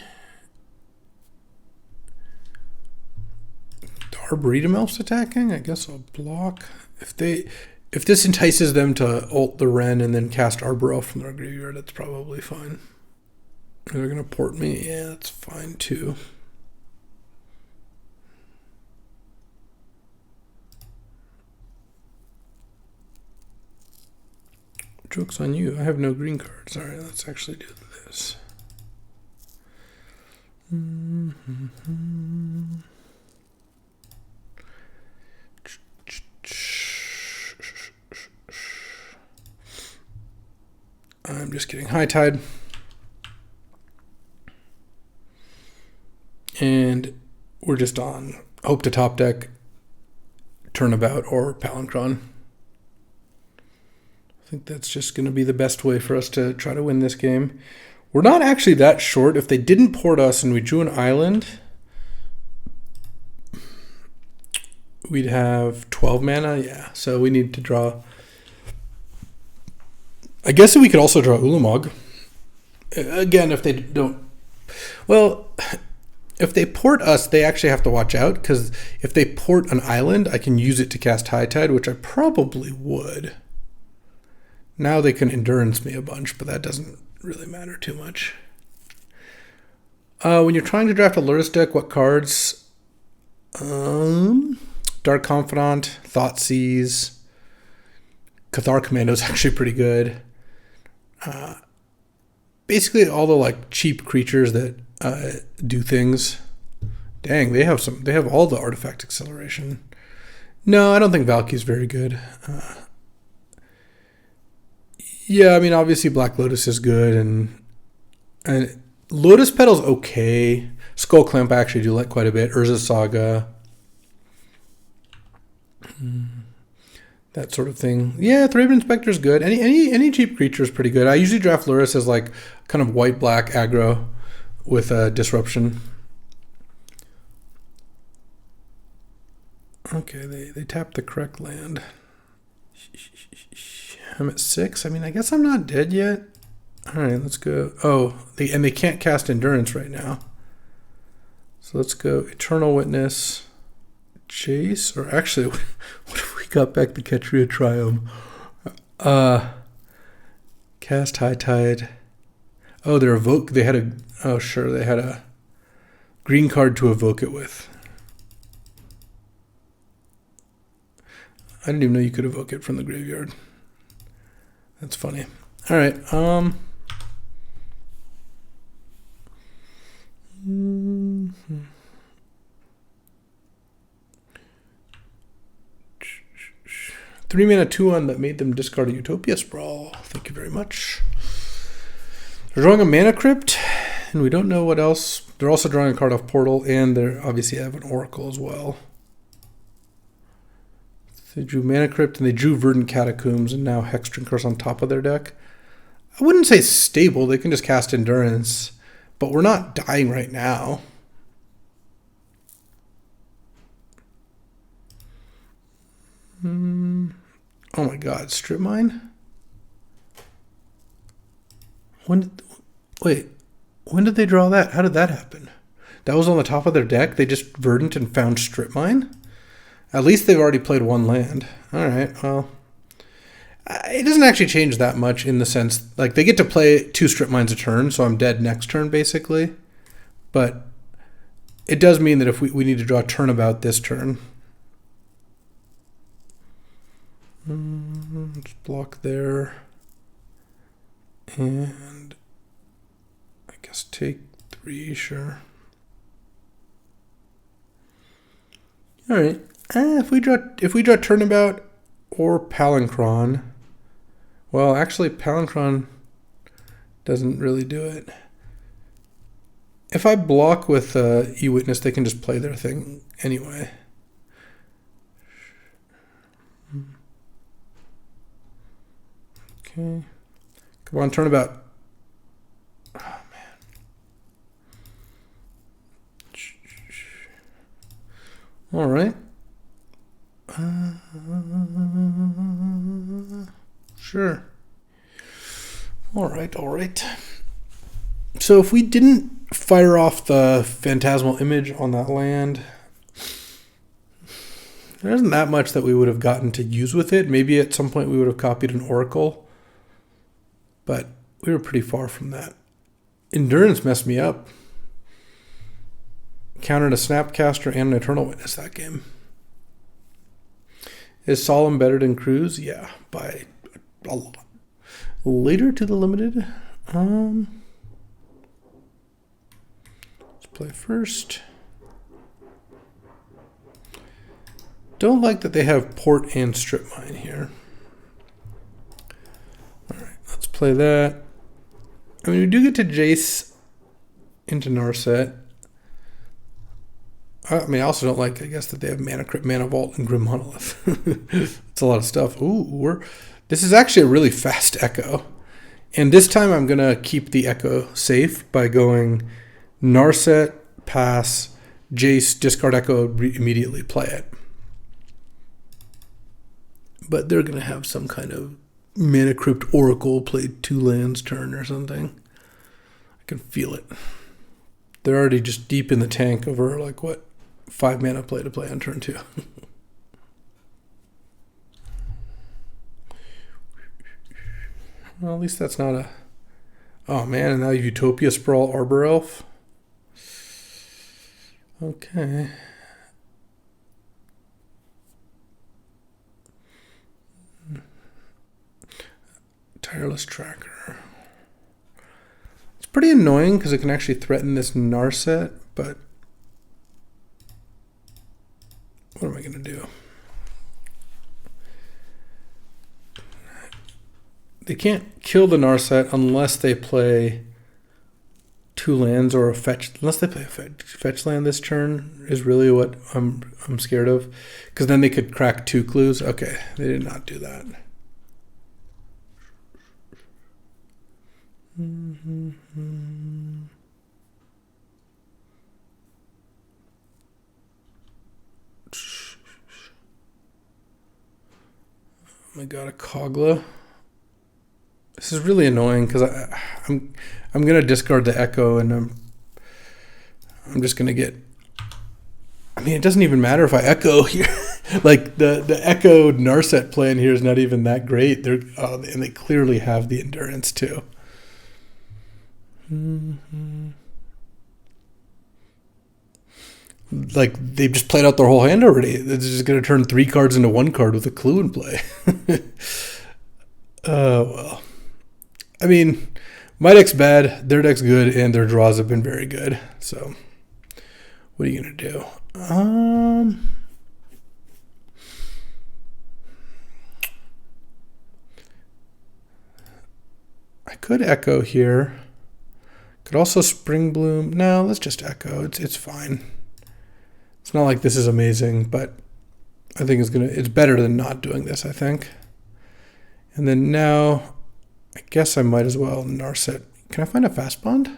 Arboretum Elf's attacking? I guess I'll block. If this entices them to ult the Wren and then cast Arbor Elf from their graveyard, that's probably fine. They're going to port me. Yeah, that's fine too. Joke's on you. I have no green cards. All right, let's actually do this. I'm just getting High Tide. And we're just on Hope to top deck, Turnabout, or Palinchron. I think that's just going to be the best way for us to try to win this game. We're not actually that short. If they didn't port us and we drew an island, we'd have 12 mana. Yeah, so we need to draw. I guess we could also draw Ulamog. Again, if they don't. Well, if they port us, they actually have to watch out, because if they port an island, I can use it to cast High Tide, which I probably would. Now they can Endurance me a bunch, but that doesn't really matter too much. When you're trying to draft a Lurrus deck, what cards? Dark Confidant, Thoughtseize, Cathar Commando is actually pretty good. Basically all the like cheap creatures that do things. Dang, they have all the artifact acceleration. No, I don't think Valky's very good. Yeah, I mean obviously Black Lotus is good and Lotus Petal's okay. Skull Clamp I actually do like quite a bit. Urza Saga. That sort of thing. Yeah, Thraben Inspector's good. Any cheap creature is pretty good. I usually draft Lurrus as like kind of white-black aggro with Disruption. Okay, they tapped the correct land. I'm at 6. I mean, I guess I'm not dead yet. All right, let's go. Oh, they can't cast Endurance right now. So let's go Eternal Witness, Jace, or actually, what if we got back the Ketria Triumph? Cast High Tide. Oh, they had a green card to evoke it with. I didn't even know you could evoke it from the graveyard. That's funny. All right. Three mana 2/1 that made them discard a Utopia Sprawl. Thank you very much. They're drawing a Mana Crypt, and we don't know what else. They're also drawing a card off Portal, and they obviously have an Oracle as well. They drew Mana Crypt, and they drew Verdant Catacombs, and now Hex Drinkers on top of their deck. I wouldn't say stable. They can just cast Endurance, but we're not dying right now. Oh my God, Strip Mine? When did they draw that? How did that happen? That was on the top of their deck? They just Verdant and found Strip Mine? At least they've already played one land. All right, well, it doesn't actually change that much in the sense, like, they get to play 2 Strip Mines a turn, so I'm dead next turn, basically. But it does mean that if we need to draw a turnabout this turn. Let's block there. And I guess take 3, sure. All right. If we draw Turnabout or Palancron, well, actually Palancron doesn't really do it. If I block with E-Witness, they can just play their thing anyway. Okay. Come on, Turnabout. Oh, man. All right. Sure. All right. So if we didn't fire off the Phantasmal Image on that land, there isn't that much that we would have gotten to use with it. Maybe at some point we would have copied an Oracle, but we were pretty far from that. Endurance messed me up. Countered a Snapcaster and an Eternal Witness that game. Is Solemn better than Cruise? Yeah, by a lot. Later to the limited. Let's play first. Don't like that they have Port and Strip Mine here. All right, let's play that. I mean, we do get to Jace into Narset. I mean, I also don't like, I guess, that they have Mana Crypt, Mana Vault, and Grim Monolith. It's a lot of stuff. Ooh, this is actually a really fast Echo. And this time I'm going to keep the Echo safe by going Narset, pass, Jace, discard Echo, immediately play it. But they're going to have some kind of Mana Crypt Oracle, play 2 lands turn or something. I can feel it. They're already just deep in the tank over, like, what, 5 mana play to play on turn 2. Well, at least that's not a... Oh, man, and now Utopia Sprawl Arbor Elf. Okay. Tireless Tracker. It's pretty annoying because it can actually threaten this Narset, but what am I going to do? They can't kill the Narset unless they play 2 lands or a fetch. Unless they play a fetch land this turn is really what I'm scared of, because then they could crack 2 clues. Okay, they did not do that. Oh my god, a Kogla. This is really annoying because I'm gonna discard the Echo, and I'm just gonna get. I mean, it doesn't even matter if I Echo here. Like the Echo Narset plan here is not even that great. And they clearly have the endurance too. Like they've just played out their whole hand already. They're just gonna turn 3 cards into 1 card with a clue in play. Well. I mean, my deck's bad, their deck's good, and their draws have been very good. So, what are you gonna do? I could Echo here. Could also Spring Bloom. No, let's just Echo. It's fine. It's not like this is amazing, but I think it's better than not doing this, I think. And then now, I guess I might as well Narset. Can I find a fast bond?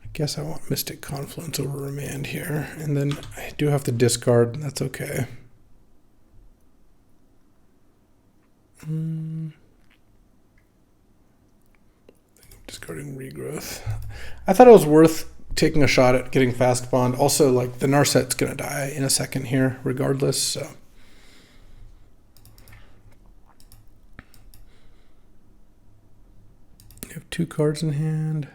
I guess I want Mystic Confluence over Remand here. And then I do have to discard. That's okay. Discarding Regrowth. I thought it was worth taking a shot at getting fast bond. Also, like, the Narset's going to die in a second here regardless, so. You have 2 cards in hand.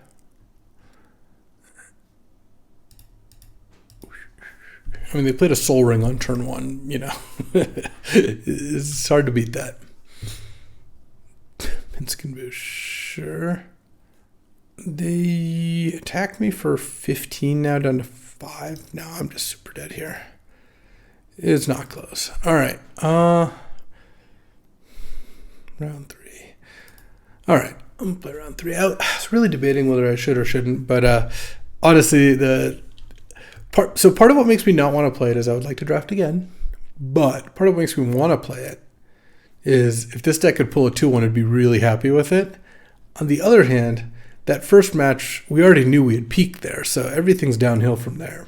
I mean, they played a Soul Ring on turn 1, you know. It's hard to beat that. Minskin, sure. They attacked me for 15 now, down to 5. Now I'm just super dead here. It's not close. All right. Round 3. All right. I'm going to play round 3. I was really debating whether I should or shouldn't, but honestly, part of what makes me not want to play it is I would like to draft again, but part of what makes me want to play it is if this deck could pull a 2-1, I'd be really happy with it. On the other hand, that first match, we already knew we had peaked there, so everything's downhill from there.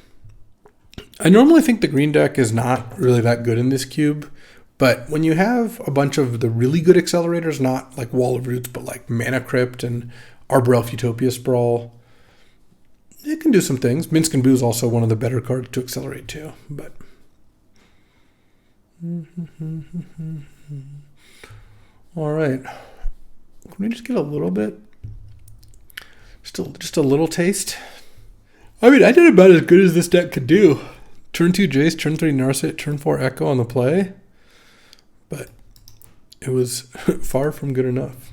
I normally think the green deck is not really that good in this cube, but when you have a bunch of the really good accelerators, not like Wall of Roots, but like Mana Crypt and Arbor Elf Utopia Sprawl, it can do some things. Minskin Boo is also one of the better cards to accelerate too, but... All right. Can we just get a little bit? Just a little taste? I mean, I did about as good as this deck could do. Turn 2 Jace, turn 3 Narset, turn 4 Echo on the play. But it was far from good enough.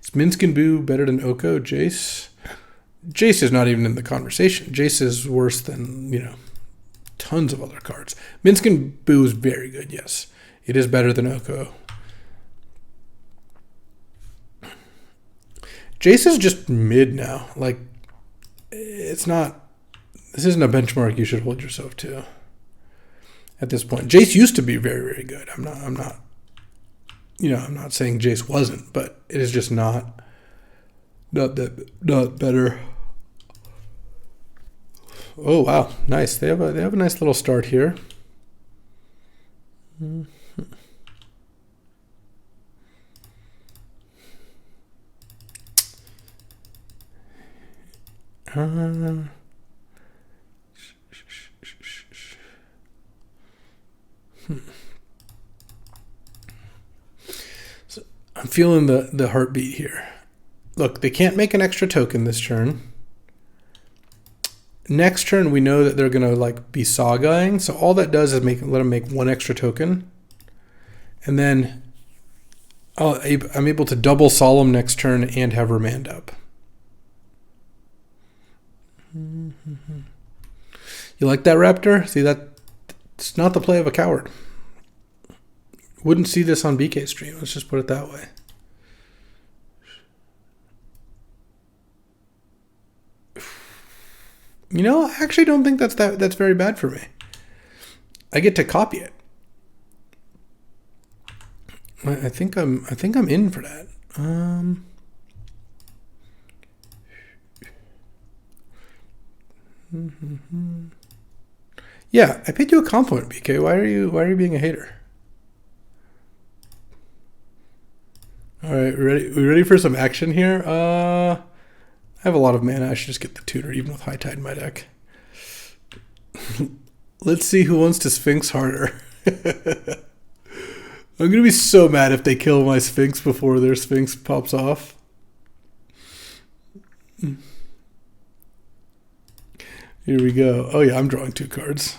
Is Minskin Boo better than Oko? Jace? Jace is not even in the conversation. Jace is worse than, tons of other cards. Minskin Boo is very good, yes. It is better than Oko. Jace is just mid now. Like, it's not... This isn't a benchmark you should hold yourself to at this point. Jace used to be very, very good. I'm not saying Jace wasn't, but it is just not better. Oh wow, nice. They have a nice little start here. So I'm feeling the heartbeat here. Look, they can't make an extra token this turn. Next turn, we know that they're going to be Sagaing, so all that does is let them make 1 extra token. And then Oh, I'm able to double Solemn next turn and have Remand up. You like that, Raptor? See, it's not the play of a coward. Wouldn't see this on BK stream. Let's just put it that way. You know, I actually don't think that's very bad for me. I get to copy it. I think I'm in for that. Yeah, I paid you a compliment, BK. Why are you being a hater? All right, we ready for some action here? I have a lot of mana. I should just get the tutor, even with High Tide in my deck. Let's see who wants to Sphinx harder. I'm going to be so mad if they kill my Sphinx before their Sphinx pops off. Here we go. Oh yeah, I'm drawing 2 cards.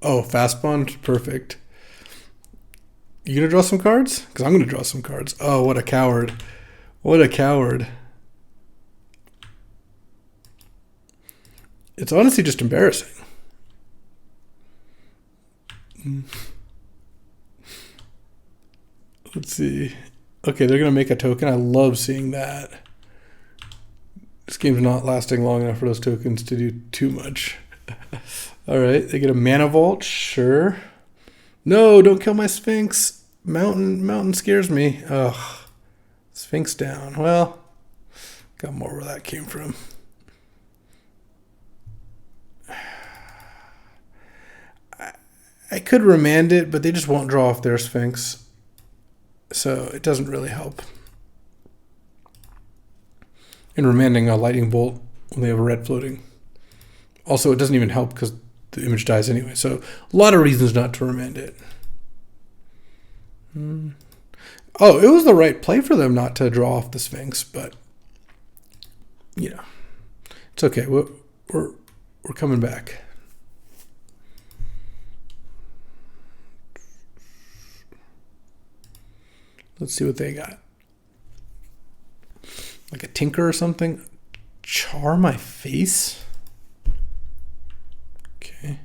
Oh, fast bond? Perfect. You going to draw some cards? Because I'm going to draw some cards. Oh, what a coward. What a coward. It's honestly just embarrassing. Let's see. Okay, they're going to make a token. I love seeing that. This game's not lasting long enough for those tokens to do too much. All right, they get a Mana Vault. Sure. No, don't kill my Sphinx. Mountain scares me. Ugh. Sphinx down. Well, got more where that came from. I could remand it, but they just won't draw off their Sphinx. So it doesn't really help. And remanding a Lightning Bolt when they have a red floating. Also, it doesn't even help because the image dies anyway. So a lot of reasons not to remand it. Oh, it was the right play for them not to draw off the Sphinx, but you know, it's okay. We're coming back. Let's see what they got. Like a Tinker or something. Char my face? Okay.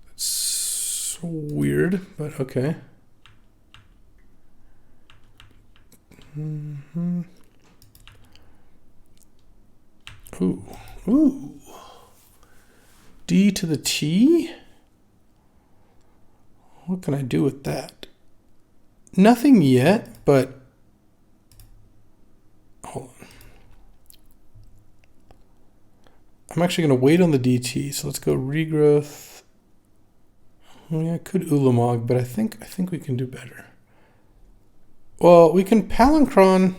That's so weird, but okay. Ooh. D to the T? What can I do with that? Nothing yet, but hold on. I'm actually going to wait on the DT, so let's go regrowth. Yeah, I could Ulamog, but I think we can do better. Well, we can Palinchron.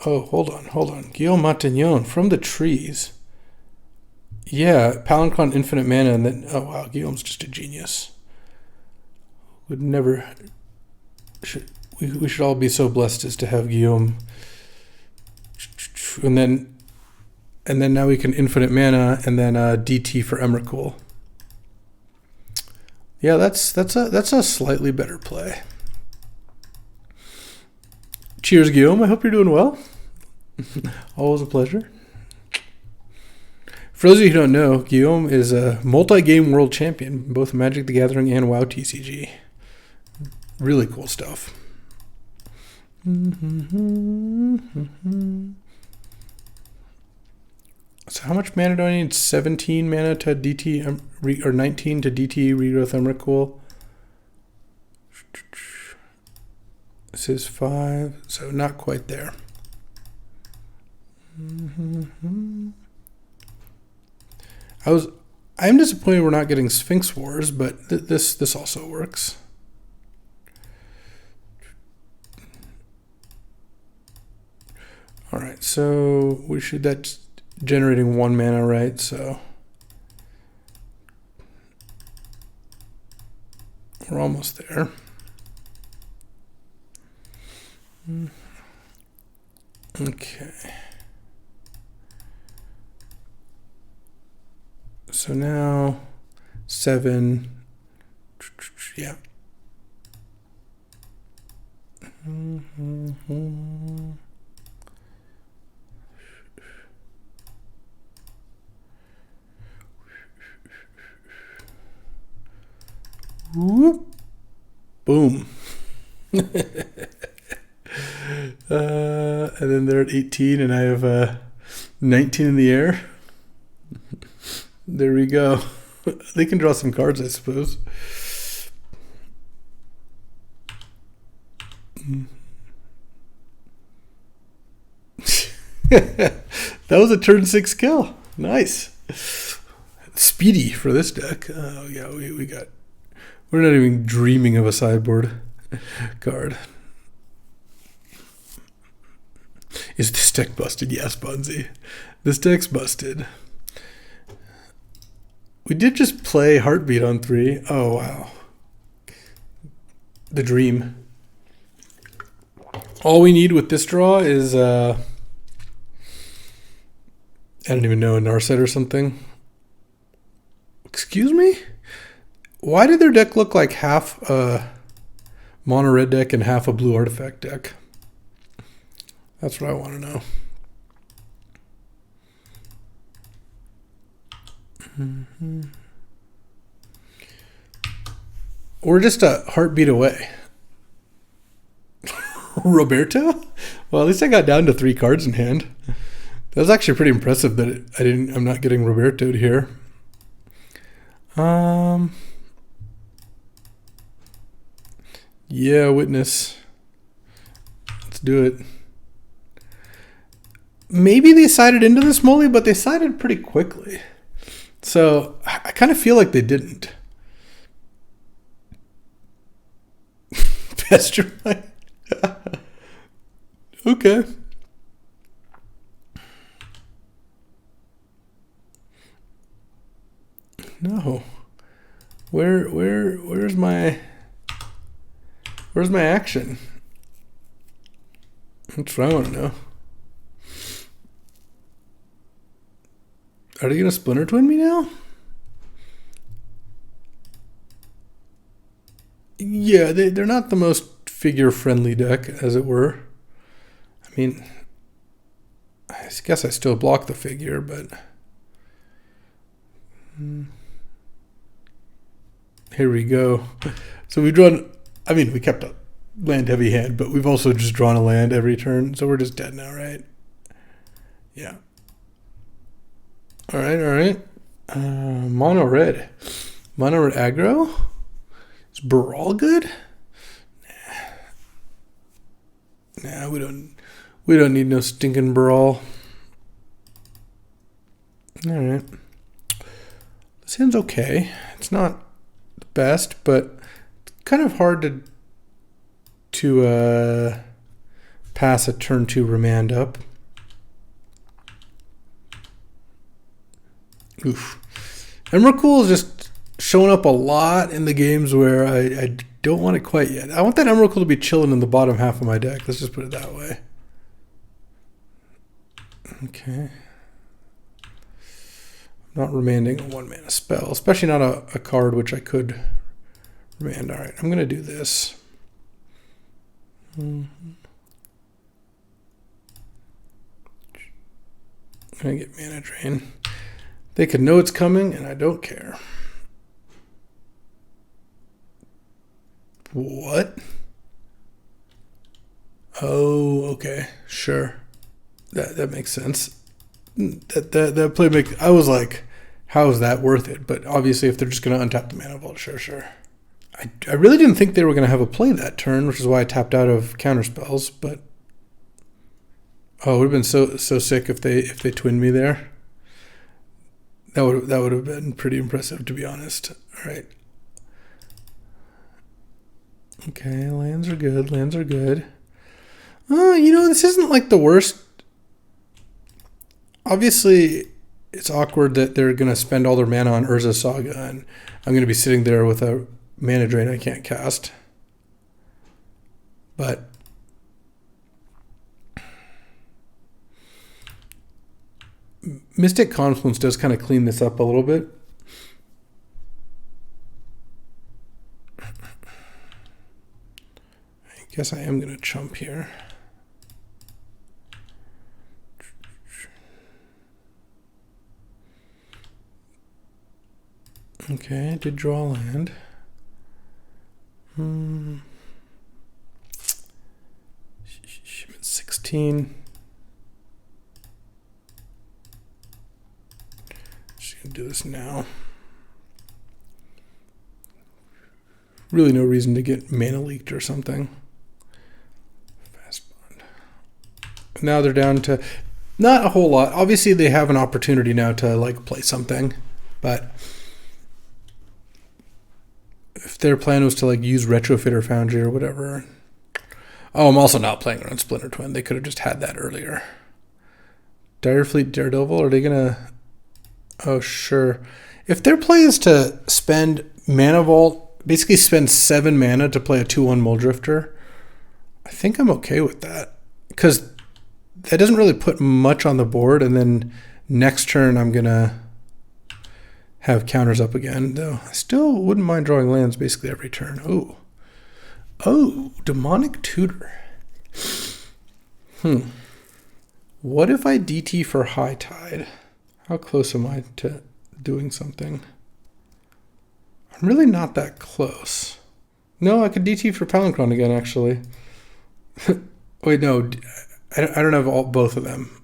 Oh, hold on. Guillaume Matignon from the trees. Yeah, Palinchron infinite mana, and then oh wow, Guillaume's just a genius. Would never. We should all be so blessed as to have Guillaume. And then now we can infinite mana and then DT for Emrakul. Yeah, that's a slightly better play. Cheers, Guillaume. I hope you're doing well. Always a pleasure. For those of you who don't know, Guillaume is a multi-game world champion, both Magic the Gathering and WoW TCG. Really cool stuff. So how much mana do I need? 17 mana to DT, or 19 to DT regrowth Emrakul. This is 5, so not quite there. I'm disappointed we're not getting Sphinx Wars, but this also works. All right, so that's generating 1 mana, right? So we're almost there. Okay. So now 7, yeah. Whoop. Boom. And then they're at 18 and I have 19 in the air. There we go. They can draw some cards, I suppose. That was a turn 6 kill. Nice. Speedy for this deck. Oh yeah, we got. We're not even dreaming of a sideboard card. Is this deck busted? Yes, Bunzy. This deck's busted. We did just play Heartbeat on 3. Oh, wow. The dream. All we need with this draw is, I don't even know, a Narset or something. Excuse me? Why did their deck look like half a mono red deck and half a blue artifact deck? That's what I want to know. We're just a heartbeat away. Roberto? Well, at least I got down to 3 cards in hand. That was actually pretty impressive that I'm not getting Roberto'd here. Yeah, witness. Let's do it. Maybe they sided into this Molly, but they sided pretty quickly. So I kind of feel like they didn't. Mastermind. Okay. No. Where's my action? That's what I want to know. Are they gonna Splinter Twin me now? Yeah, they're not the most figure-friendly deck, as it were. I mean, I guess I still block the figure, but... Here we go. So we've drawn... I mean, we kept a land-heavy hand, but we've also just drawn a land every turn, so we're just dead now, right? Yeah. All right. Mono red. Mono red aggro? Is Brawl good? Nah, we don't need no stinking Brawl. All right. This hand's okay. It's not the best, but it's kind of hard to pass a turn 2 remand up. Oof. Emrakul is just showing up a lot in the games where I don't want it quite yet. I want that Emrakul to be chilling in the bottom half of my deck. Let's just put it that way. Okay. I'm not remanding a 1-mana spell, especially not a card which I could remand. All right, I'm going to do this. I'm going to get mana drain. They could know it's coming, and I don't care. What? Oh, okay, sure. That makes sense. That play makes. I was like, how is that worth it? But obviously, if they're just going to untap the mana vault, sure. I really didn't think they were going to have a play that turn, which is why I tapped out of counterspells. But oh, it would have been so sick if they twinned me there. That would have been pretty impressive, to be honest. All right. Okay, lands are good. This isn't like the worst. Obviously, it's awkward that they're going to spend all their mana on Urza Saga, and I'm going to be sitting there with a mana drain I can't cast. But Mystic Confluence does kind of clean this up a little bit. There you guess I am going to chump here. Okay, I did draw land. 16. Just gonna do this now. Really no reason to get mana leaked or something. Fast bond. Now they're down to not a whole lot. Obviously they have an opportunity now to like play something, but if their plan was to like use Retrofit or Foundry or whatever. Oh, I'm also not playing around Splinter Twin. They could have just had that earlier. Direfleet Daredevil, are they gonna... Oh, sure. If their play is to spend Mana Vault, basically spend 7 mana to play a 2/1 Muldrifter, I think I'm okay with that. Because that doesn't really put much on the board, and then next turn I'm gonna have counters up again, though I still wouldn't mind drawing lands basically every turn. Oh, Demonic Tutor. What if I DT for High Tide? How close am I to doing something? I'm really not that close. No, I could DT for Palinchron again, actually. Wait, no, I don't have both of them.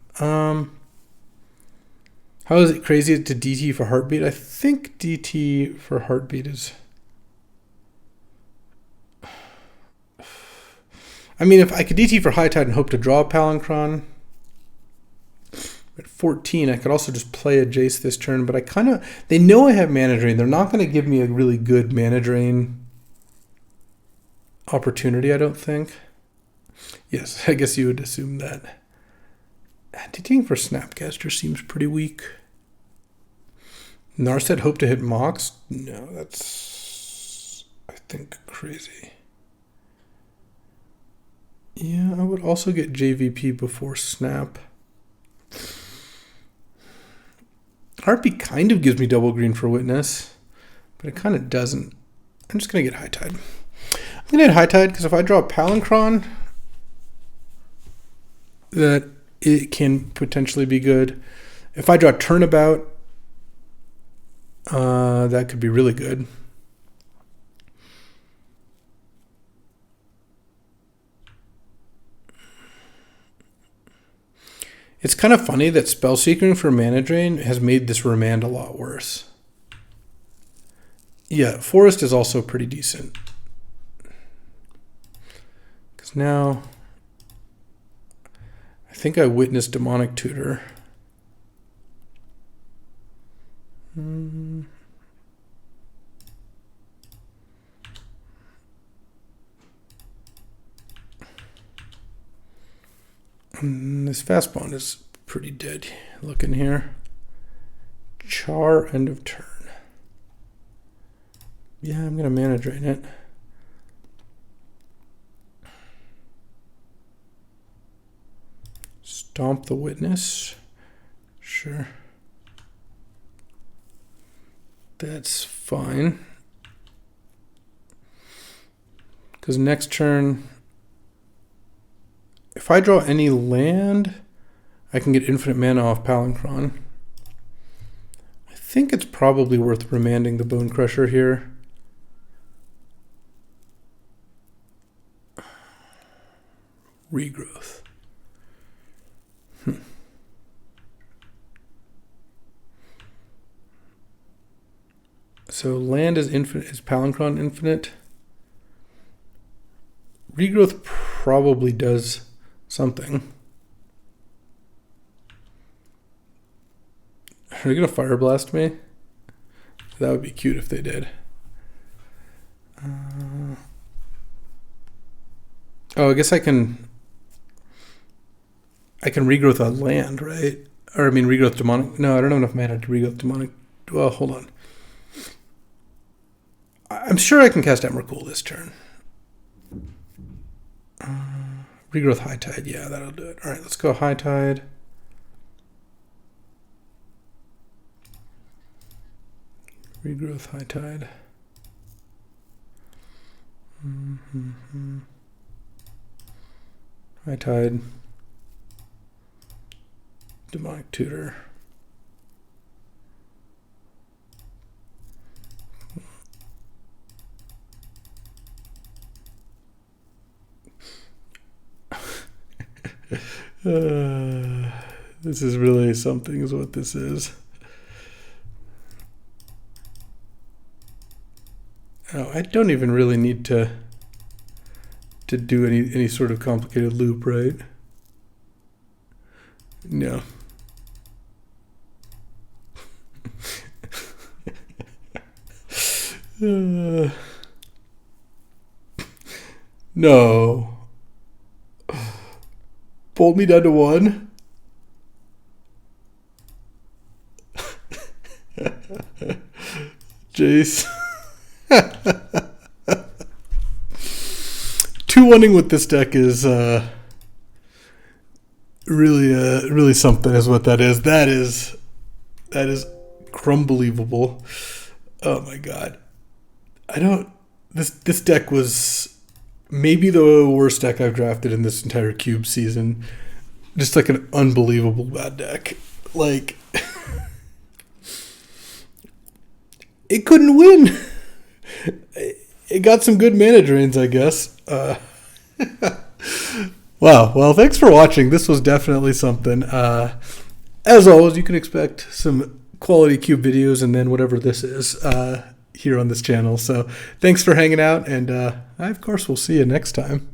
How is it crazy to DT for Heartbeat? I think DT for Heartbeat is... I mean, if I could DT for High Tide and hope to draw a Palinchron, at 14, I could also just play a Jace this turn, but I kind of... They know I have Mana Drain. They're not going to give me a really good Mana Drain opportunity, I don't think. Yes, I guess you would assume that. DTing for Snapcaster seems pretty weak. Narset hope to hit Mox? No, that's, I think, crazy. Yeah, I would also get JVP before Snap. Heartbeat kind of gives me double green for Witness, but it kind of doesn't. I'm just going to get High Tide. I'm going to hit High Tide because if I draw a Palinchron, that it can potentially be good. If I draw Turnabout, that could be really good. It's kind of funny that Spellseeking for Mana Drain has made this Remand a lot worse. Yeah, Forest is also pretty decent. Because now... I think I witnessed Demonic Tutor. And this fast bond is pretty dead looking here. Char, end of turn. Yeah, I'm going to Mana Drain it. Stomp the Witness. Sure. That's fine. Because next turn, if I draw any land, I can get infinite mana off Palinchron. I think it's probably worth remanding the Bone Crusher here. Regrowth. So land is infinite. Is Palinchron infinite? Regrowth probably does something. Are they going to Fire Blast me? That would be cute if they did. Oh, I guess I can regrowth a land, right? Or I mean regrowth demonic. No, I don't have enough mana to regrowth demonic. Well, hold on. I'm sure I can cast Emrakul this turn. Regrowth High Tide. Yeah, that'll do it. All right, let's go High Tide. Regrowth High Tide. High Tide. Demonic Tutor. This is really something is what this is. Oh, I don't even really need to do any sort of complicated loop, right? No. No. Pulled me down to 1. Jace. 2-1ing with this deck is really something is what that is. That is crumbelievable. Oh my god. This deck was maybe the worst deck I've drafted in this entire Cube season. Just like an unbelievable bad deck. Like it couldn't win. It got some good mana drains, I guess. Wow. Well, thanks for watching. This was definitely something. As always, you can expect some quality Cube videos and then whatever this is here on this channel. So thanks for hanging out, and I, of course, will see you next time.